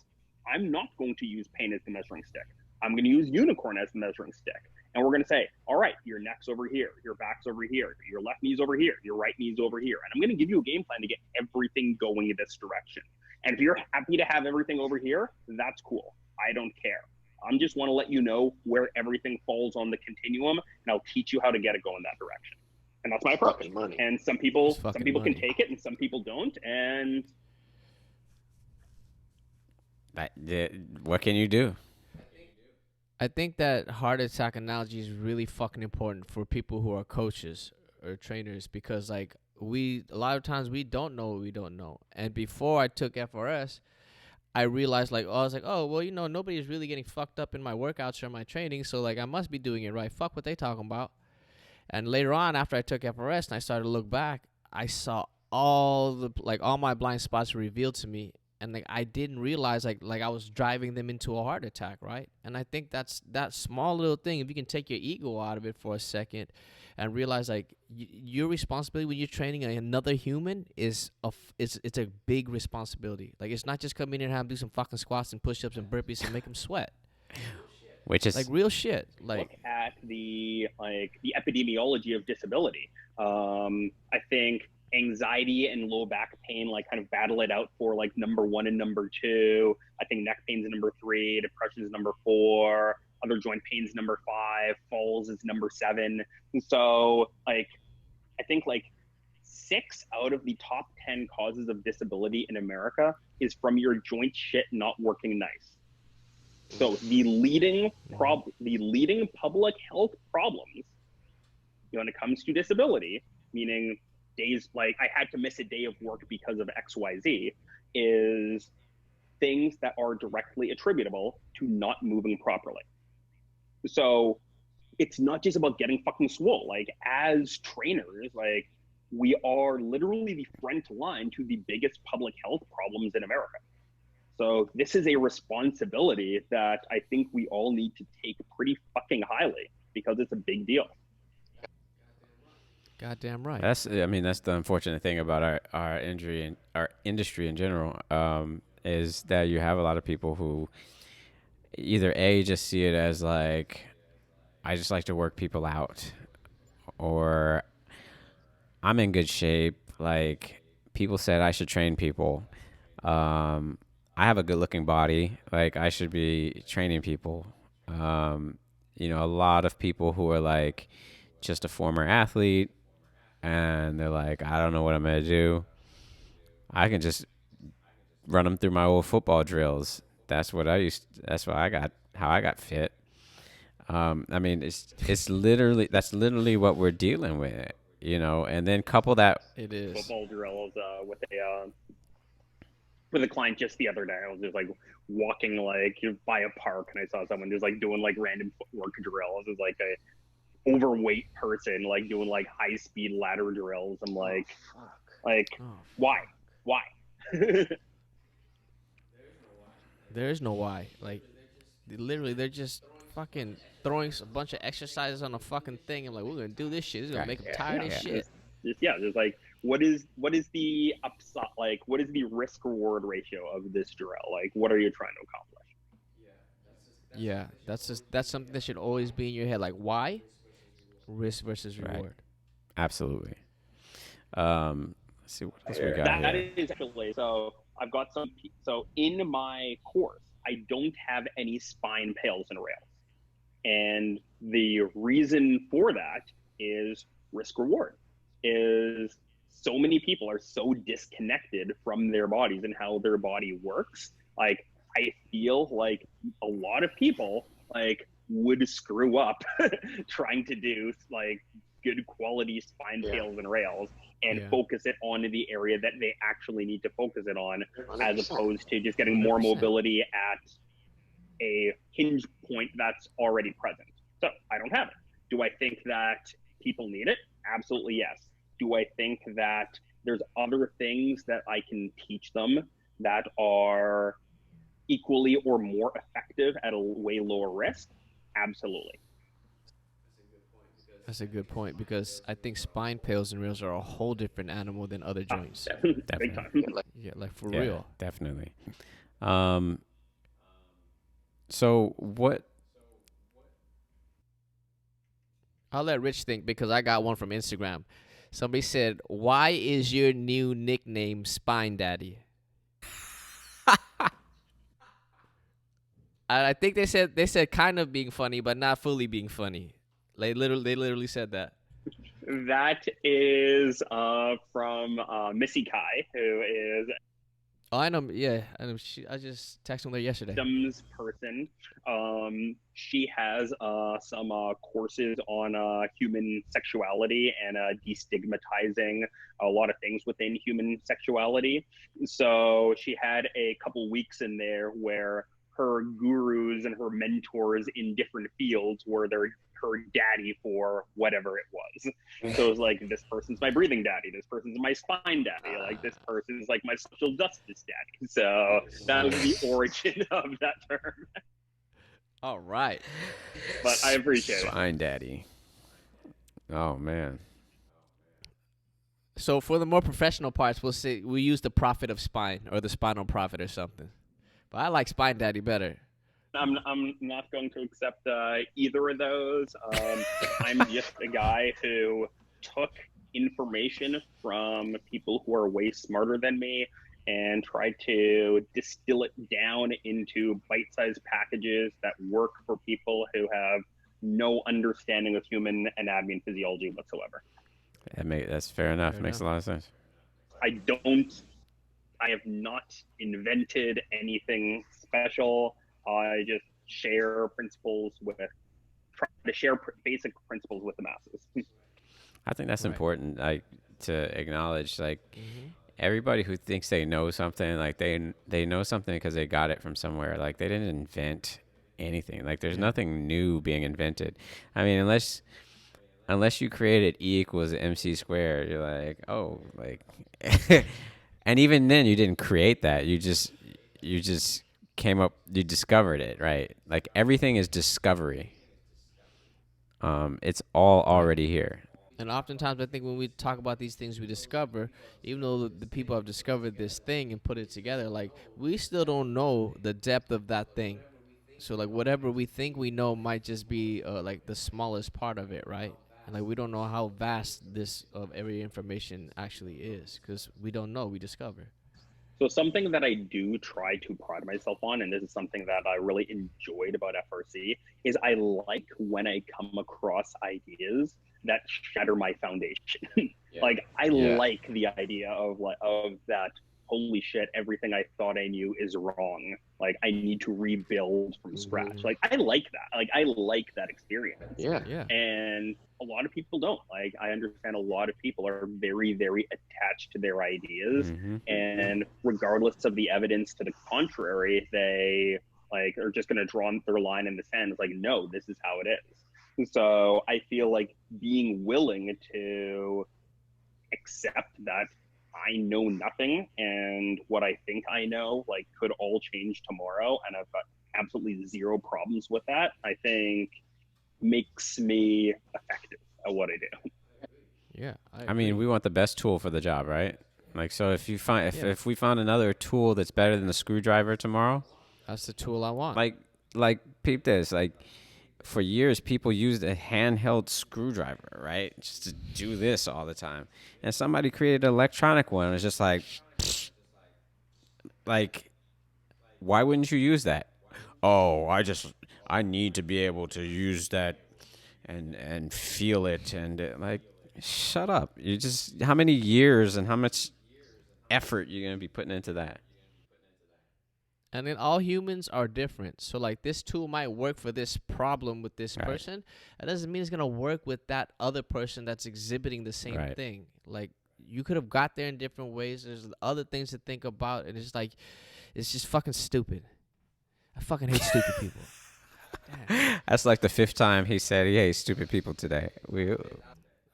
I'm not going to use pain as the measuring stick. I'm going to use unicorn as the measuring stick. And we're going to say, all right, your neck's over here, your back's over here, your left knee's over here, your right knee's over here. And I'm going to give you a game plan to get everything going in this direction. And if you're happy to have everything over here, that's cool. I don't care. I just want to let you know where everything falls on the continuum, and I'll teach you how to get it going that direction. And that's my approach. And some people can take it, and some people don't. And what can you do? I think that heart attack analogy is really fucking important for people who are coaches or trainers because, like, a lot of times we don't know what we don't know. And before I took FRS, I realized, I was like, oh, well, nobody's really getting fucked up in my workouts or my training, so, like, I must be doing it right. Fuck what they talking about. And later on, after I took FRS and I started to look back, I saw all my blind spots revealed to me. And, like, I didn't realize, like I was driving them into a heart attack, right? And I think that's that small little thing, if you can take your ego out of it for a second and realize, like, your responsibility when you're training another human it's a big responsibility. Like, it's not just come in and have them do some fucking squats and push-ups and burpees and make them sweat. Which is like real shit. Like, look at the epidemiology of disability. I think anxiety and low back pain kind of battle it out for number 1 and number 2. I think neck pain's number 3, depression is number 4, other joint pain's number 5, falls is number 7. And so I think 6 out of the top 10 causes of disability in America is from your joint shit not working nice. So the leading public health problems when it comes to disability, meaning days I had to miss a day of work because of XYZ, is things that are directly attributable to not moving properly. So it's not just about getting fucking swole. As trainers, we are literally the front line to the biggest public health problems in America. So this is a responsibility that I think we all need to take pretty fucking highly because it's a big deal. Goddamn right. That's the unfortunate thing about our injury and our industry in general, is that you have a lot of people who either just see it as I just like to work people out, or I'm in good shape. People said I should train people. I have a good looking body. I should be training people. A lot of people who are just a former athlete, and they're I don't know what I'm going to do. I can just run them through my old football drills. That's how I got fit. It's literally, that's literally what we're dealing with, and then couple that. It is. Football drills with a client just the other day. I was just walking by a park, and I saw someone just doing random footwork drills. It was a overweight person doing high speed ladder drills. I'm why? There's no why. Literally, they're just fucking throwing a bunch of exercises on a fucking thing. I'm we're gonna do this shit. This is gonna make them tired as shit. Just what is the upside? What is the risk reward ratio of this drill? What are you trying to accomplish? Yeah, that's something that should always be in your head. Why? Risk versus reward. Right. Absolutely. Let's see what else we got that here. Is actually, so I've got some. So in my course, I don't have any spine pails and rails, and the reason for that is risk reward. Is so many people are so disconnected from their bodies and how their body works. Like, I feel like a lot of people like would screw up trying to do like good quality spine tails and rails and focus it on the area that they actually need to focus it on, 100%. as opposed to just getting more 100%. mobility at a hinge point that's already present. So I don't have it. Do I think that people need it? Absolutely yes. Do I think that there's other things that I can teach them that are equally or more effective at a way lower risk? Absolutely. That's a good point, because I think spine pails and rails are a whole different animal than other joints. Big time. Yeah, like for real. Definitely. So what? I'll let Rich think, because I got one from Instagram. Somebody said, "Why is your new nickname Spine Daddy?" I think they said kind of being funny, but not fully being funny. They literally said that. That is from Missy Kai, who is Oh, I know. Yeah, I know. I just texted him there yesterday. systems person. She has some courses on human sexuality and destigmatizing a lot of things within human sexuality. So she had a couple weeks in there where her gurus and her mentors in different fields were her daddy for whatever it was. So it was like, this person's my breathing daddy, this person's my spine daddy, like this person's like my social justice daddy. So that was the origin of that term. All right. But I appreciate it. Spine Daddy. Oh man. So for the more professional parts, we use the prophet of spine, or the spinal prophet or something. But I like Spine Daddy better. I'm not going to accept either of those. I'm just a guy who took information from people who are way smarter than me and tried to distill it down into bite-sized packages that work for people who have no understanding of human anatomy and physiology whatsoever. That's fair enough. Fair Makes a lot of sense. I have not invented anything special. I just share try to share basic principles with the masses. I think that's Right. important, like, to acknowledge, like, everybody who thinks they know something, like they know something because they got it from somewhere. Like, they didn't invent anything. Like, there's nothing new being invented. I mean, unless you created E equals MC squared, you're like, oh, like, and even then you didn't create that. You just you discovered it, right? Like, everything is discovery. It's all already here. And oftentimes, I think when we talk about these things we discover, even though the people have discovered this thing and put it together, like, we still don't know the depth of that thing. So, like, whatever we think we know might just be like the smallest part of it, right? And like, we don't know how vast this of every information actually is, because we don't know. We discover. So something that I do try to pride myself on, and this is something that I really enjoyed about FRC, is I like when I come across ideas that shatter my foundation. Like, I like the idea of that, holy shit, everything I thought I knew is wrong. Like, I need to rebuild from scratch. Like, I like that. Like, I like that experience. Yeah. And a lot of people don't. Like, I understand a lot of people are very, very attached to their ideas. And regardless of the evidence to the contrary, they like are just going to draw their line in the sand. It's like, no, this is how it is. So I feel like being willing to accept that I know nothing, and what I think I know, like, could all change tomorrow, and I've got absolutely zero problems with that, I think makes me effective at what I do. Yeah. I mean, we want the best tool for the job, right? Like, so if if we found another tool that's better than the screwdriver tomorrow, that's the tool I want. like peep this, like, for years people used a handheld screwdriver, right? Just to do this all the time. And somebody created an electronic one. It's just like, why wouldn't you use that? Oh, I need to be able to use that and feel it, and like, Shut up. You just how many years and how much effort you're gonna be putting into that? And then all humans are different. So like this tool might work for this problem with this Right. person. That doesn't mean it's gonna work with that other person that's exhibiting the same Right. thing. Like you could have got there in different ways. There's other things to think about, and it's like it's just fucking stupid. I fucking hate stupid people. Damn. That's like the 5th time he said he hates stupid people today.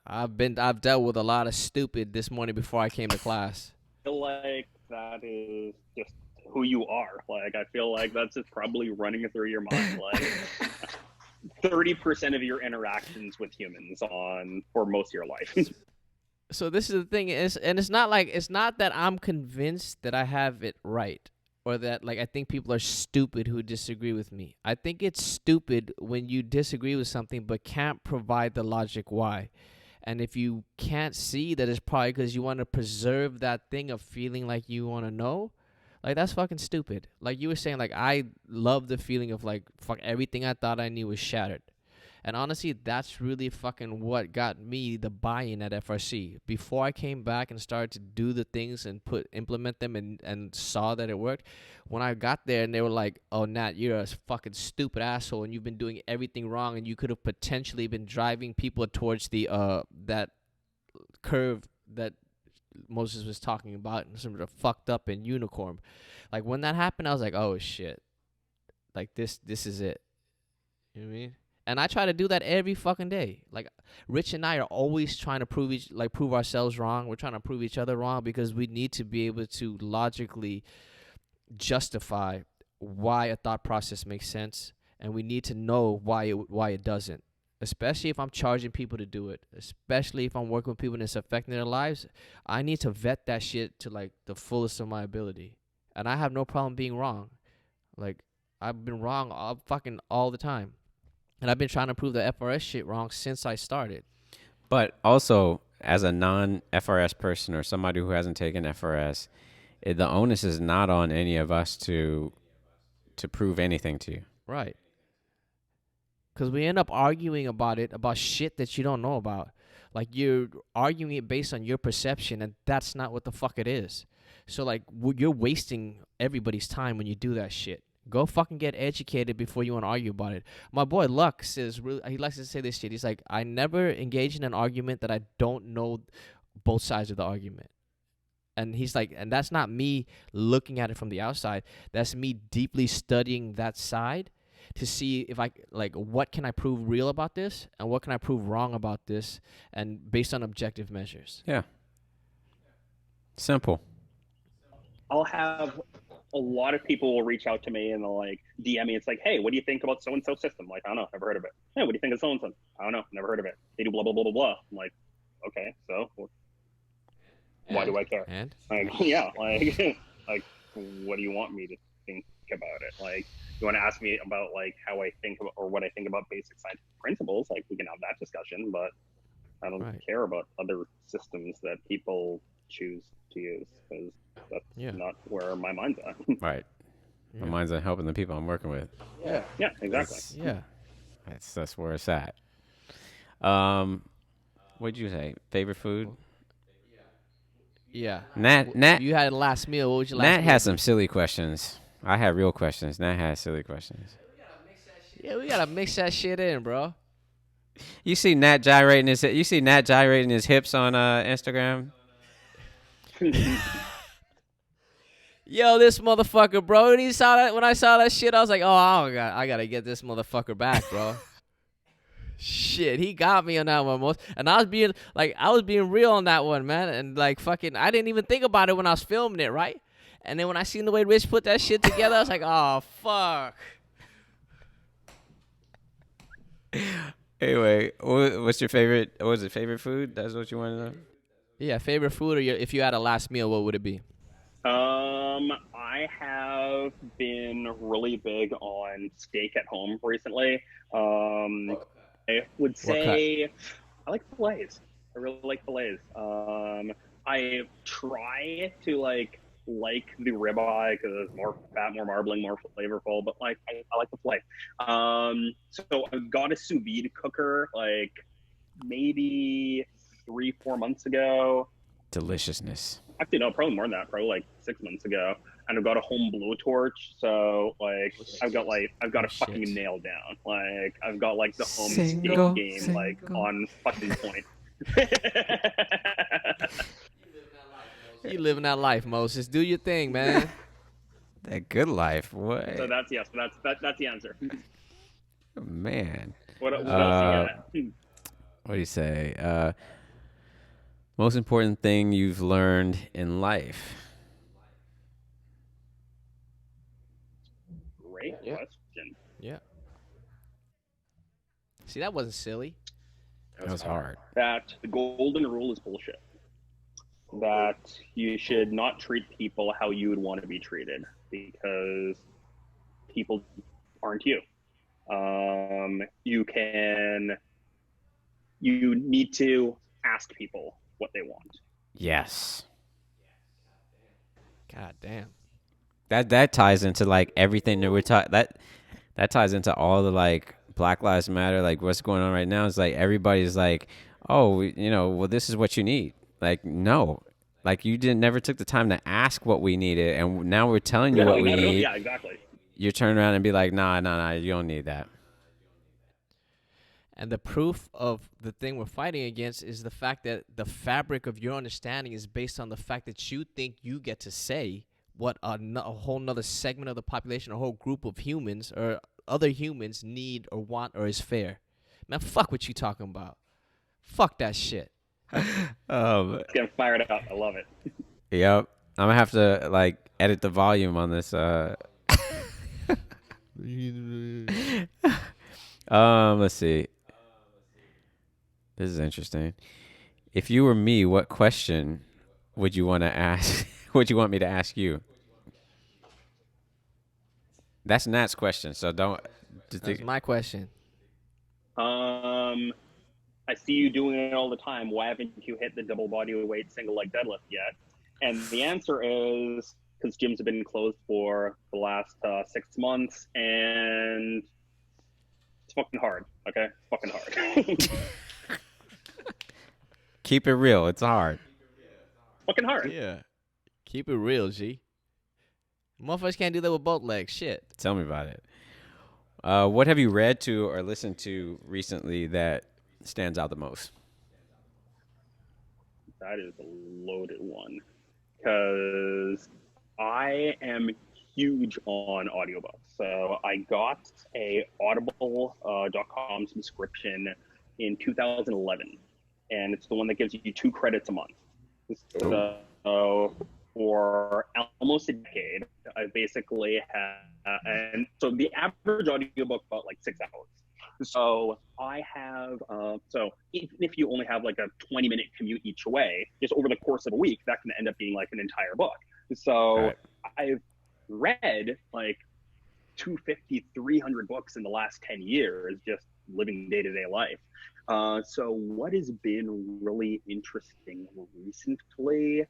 I've dealt with a lot of stupid this morning before I came to class. I feel like that is just who you are. Like, I feel like that's just probably running through your mind. Like, 30% of your interactions with humans for most of your life. So this is the thing it's not that I'm convinced that I have it right or that like I think people are stupid who disagree with me. I think it's stupid when you disagree with something but can't provide the logic why. And if you can't see that, it's probably because you want to preserve that thing of feeling like you want to know. Like, that's fucking stupid. Like you were saying, like, I love the feeling of like, fuck, everything I thought I knew was shattered. And honestly, that's really fucking what got me the buy-in at FRC. Before I came back and started to do the things and implement them and saw that it worked, when I got there and they were like, oh, Nat, you're a fucking stupid asshole and you've been doing everything wrong and you could have potentially been driving people towards the that curve that Moses was talking about and some of the fucked up and unicorn. Like, when that happened, I was like, oh, shit. Like, this is it. You know what I mean? And I try to do that every fucking day. Like, Rich and I are always trying to prove ourselves wrong. We're trying to prove each other wrong because we need to be able to logically justify why a thought process makes sense, and we need to know why it doesn't. Especially if I'm charging people to do it. Especially if I'm working with people and it's affecting their lives. I need to vet that shit to like the fullest of my ability. And I have no problem being wrong. Like, I've been wrong all the time. And I've been trying to prove the FRS shit wrong since I started. But also, as a non-FRS person or somebody who hasn't taken FRS, the onus is not on any of us to prove anything to you. Right. Because we end up arguing about shit that you don't know about. Like, you're arguing it based on your perception, and that's not what the fuck it is. So, like, you're wasting everybody's time when you do that shit. Go fucking get educated before you want to argue about it. My boy Lux he likes to say this shit. He's like, I never engage in an argument that I don't know both sides of the argument. And he's like, and that's not me looking at it from the outside. That's me deeply studying that side to see if what can I prove real about this and what can I prove wrong about this, and based on objective measures. Yeah. Simple. I'll have a lot of people will reach out to me and they'll like DM me. It's like, hey, what do you think about so-and-so system? Like, I don't know, never heard of it. Hey, what do you think of so-and-so? I don't know, never heard of it. They do blah, blah, blah, blah, blah. I'm like, okay, so why do I care? And? Like, yeah, like, like, what do you want me to think about it? Like, you want to ask me about like how I think about, or what I think about basic scientific principles? Like, we can have that discussion, but I don't care about other systems that people choose to use, because that's not where my mind's at. Right. Yeah. My mind's on helping the people I'm working with. Yeah. Yeah, exactly. That's where it's at. What'd you say? Favorite food? Yeah. Nat. You had a last meal. What was your last Nat meal? has some silly questions. I had real questions. Nat has silly questions. Yeah, we gotta mix that shit in, bro. You see Nat gyrating his hips on Instagram? Yo, this motherfucker, bro. When I saw that shit, I was like, oh, I gotta get this motherfucker back, bro. Shit, he got me on that one, most. And I was being real on that one, man. And like fucking, I didn't even think about it when I was filming it, right? And then when I seen the way Rich put that shit together, I was like, oh fuck. Anyway, what's your favorite? What was it? Favorite food? That's what you want to know? Yeah, favorite food, or if you had a last meal, what would it be? I have been really big on steak at home recently. I would say I like fillets. I really like fillets. I try to like the ribeye because it's more fat, more marbling, more flavorful. But like I like the fillet. So I got a sous vide cooker like maybe 3-4 months ago. Deliciousness. Actually, no, probably more than that. Probably like 6 months ago. And I've got a home blowtorch, so like I've got a fucking nail down. Like I've got like the home stick game like on fucking point. You living that life, Moses. Do your thing, man. That good life. What? So that's that's the answer. Man. What else you got? What do you say? Most important thing you've learned in life. Great question. Yeah. See, that wasn't silly. That was hard. That the golden rule is bullshit. That you should not treat people how you would want to be treated because people aren't you. You need to ask people what they want. Yes. God damn. That ties into like everything that we're talking. That ties into all the like Black Lives Matter. Like what's going on right now is like everybody's like, oh, well, this is what you need. Like no, like you never took the time to ask what we needed, and now we're telling you what we need. Yeah, exactly. You turn around and be like, nah, you don't need that. And the proof of the thing we're fighting against is the fact that the fabric of your understanding is based on the fact that you think you get to say what a whole nother segment of the population, a whole group of humans or other humans need or want or is fair. Man, fuck what you talking about. Fuck that shit. Let's get fired up. I love it. Yep. I'm gonna have to like edit the volume on this. Let's see. This is interesting. If you were me, what question would you want to ask? Would you want me to ask you? That's Nat's question, so don't. That's my question. I see you doing it all the time. Why haven't you hit the double body weight single leg deadlift yet? And the answer is because gyms have been closed for the last 6 months, and it's fucking hard. Okay, it's fucking hard. Keep it real. It's hard. Fucking hard. Yeah. Keep it real, G. Motherfuckers can't do that with both legs. Shit. Tell me about it. What have you read to or listened to recently that stands out the most? That is a loaded one because I am huge on audiobooks. So I got a audible.com subscription in 2011, and it's the one that gives you 2 credits a month. So for almost a decade, I basically had, and so the average audiobook about like 6 hours. So I have, so even if you only have like a 20-minute commute each way, just over the course of a week, that can end up being like an entire book. So right. I've read like 250, 300 books in the last 10 years, just living day-to-day life. So what has been really interesting recently?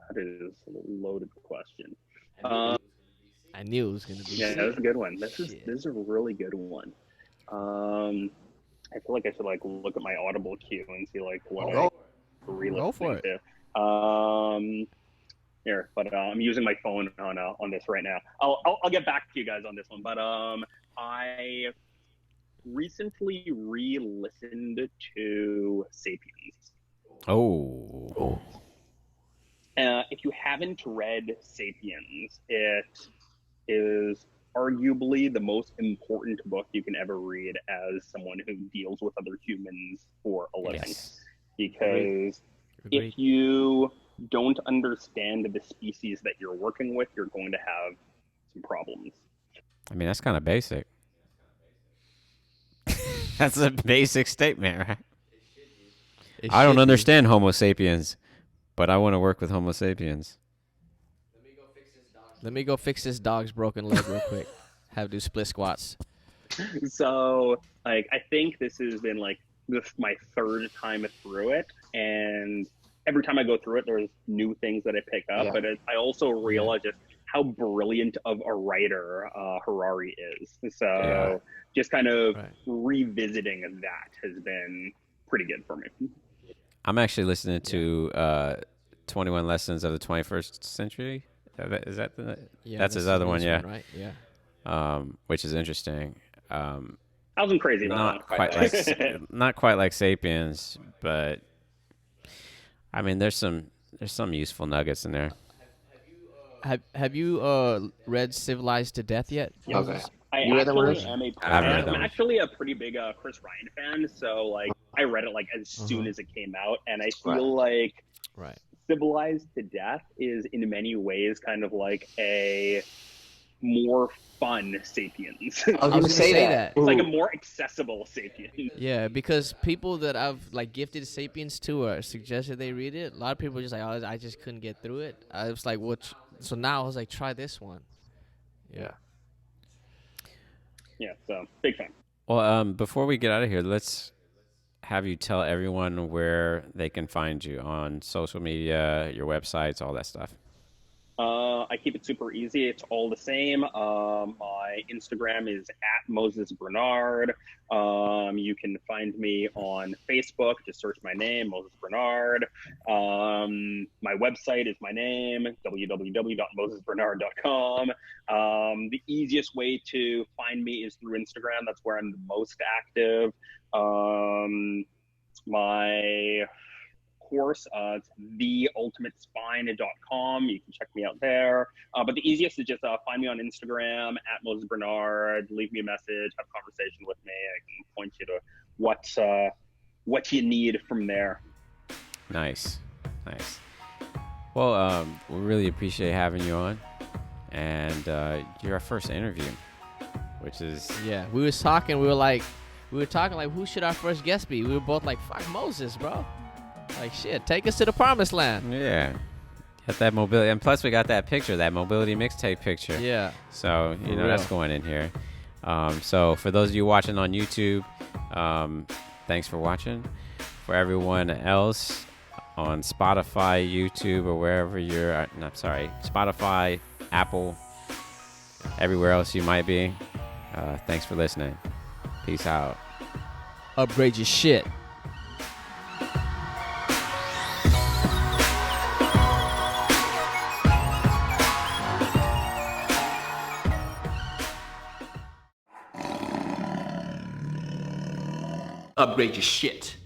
That is a loaded question. I knew it was going to be. Yeah, that's a good one. This is a really good one. I feel like I should like look at my Audible queue and see like what I re-listening to. Here, but I'm using my phone on this right now. I'll get back to you guys on this one. But I recently re-listened to Sapiens. Oh. If you haven't read Sapiens, it is arguably the most important book you can ever read as someone who deals with other humans for a living. Yes. Because if you don't understand the species that you're working with, you're going to have some problems. I mean, that's kind of basic. That's a basic statement, right? I don't understand Homo sapiens, but I want to work with Homo sapiens. Let me go fix this dog's broken leg real quick. Have to do split squats. So, like, I think this has been like my 3rd time through it, and every time I go through it, there's new things that I pick up. Yeah. But I also realize just how brilliant of a writer Harari is. So just kind of revisiting that has been pretty good for me. I'm actually listening to 21 Lessons of the 21st Century. Is that that's his other one, yeah. Right? Yeah. Which is interesting. I wasn't crazy about not quite like Sapiens, but I mean, there's some useful nuggets in there. Have you read Civilized to Death yet? Okay. I'm actually a pretty big Chris Ryan fan, so like I read it like as soon as it came out, and I feel like Civilized to Death is in many ways kind of like a more fun Sapiens. I was going to say that. It's like a more accessible Sapiens. Yeah, because people that I've like gifted Sapiens to or suggested they read it, a lot of people are just like, oh, I just couldn't get through it. I was like, what? So now I was like, try this one. Yeah. Yeah, so big fan. Well, before we get out of here, let's have you tell everyone where they can find you on social media, your websites, all that stuff. I keep it super easy. It's all the same. My Instagram is @MosesBernard. You can find me on Facebook. Just search my name, Moses Bernard. My website is my name, www.mosesbernard.com. The easiest way to find me is through Instagram. That's where I'm the most active. My course, it's theultimatespine.com. You can check me out there. But the easiest is just find me on Instagram @MosesBernard. Leave me a message, have a conversation with me. I can point you to what you need from there. Nice. Well, we really appreciate having you on, and you're our first interview, which is we were talking like who should our first guest be? We were both like, fuck Moses, bro. Like, shit, take us to the promised land. Yeah. Got that mobility. And plus, we got that picture, that Mobility Mixtape picture. Yeah. So, that's going in here. So, for those of you watching on YouTube, thanks for watching. For everyone else on Spotify, YouTube, or wherever you're, Spotify, Apple, everywhere else you might be, thanks for listening. Peace out. Upgrade your shit. Upgrade your shit.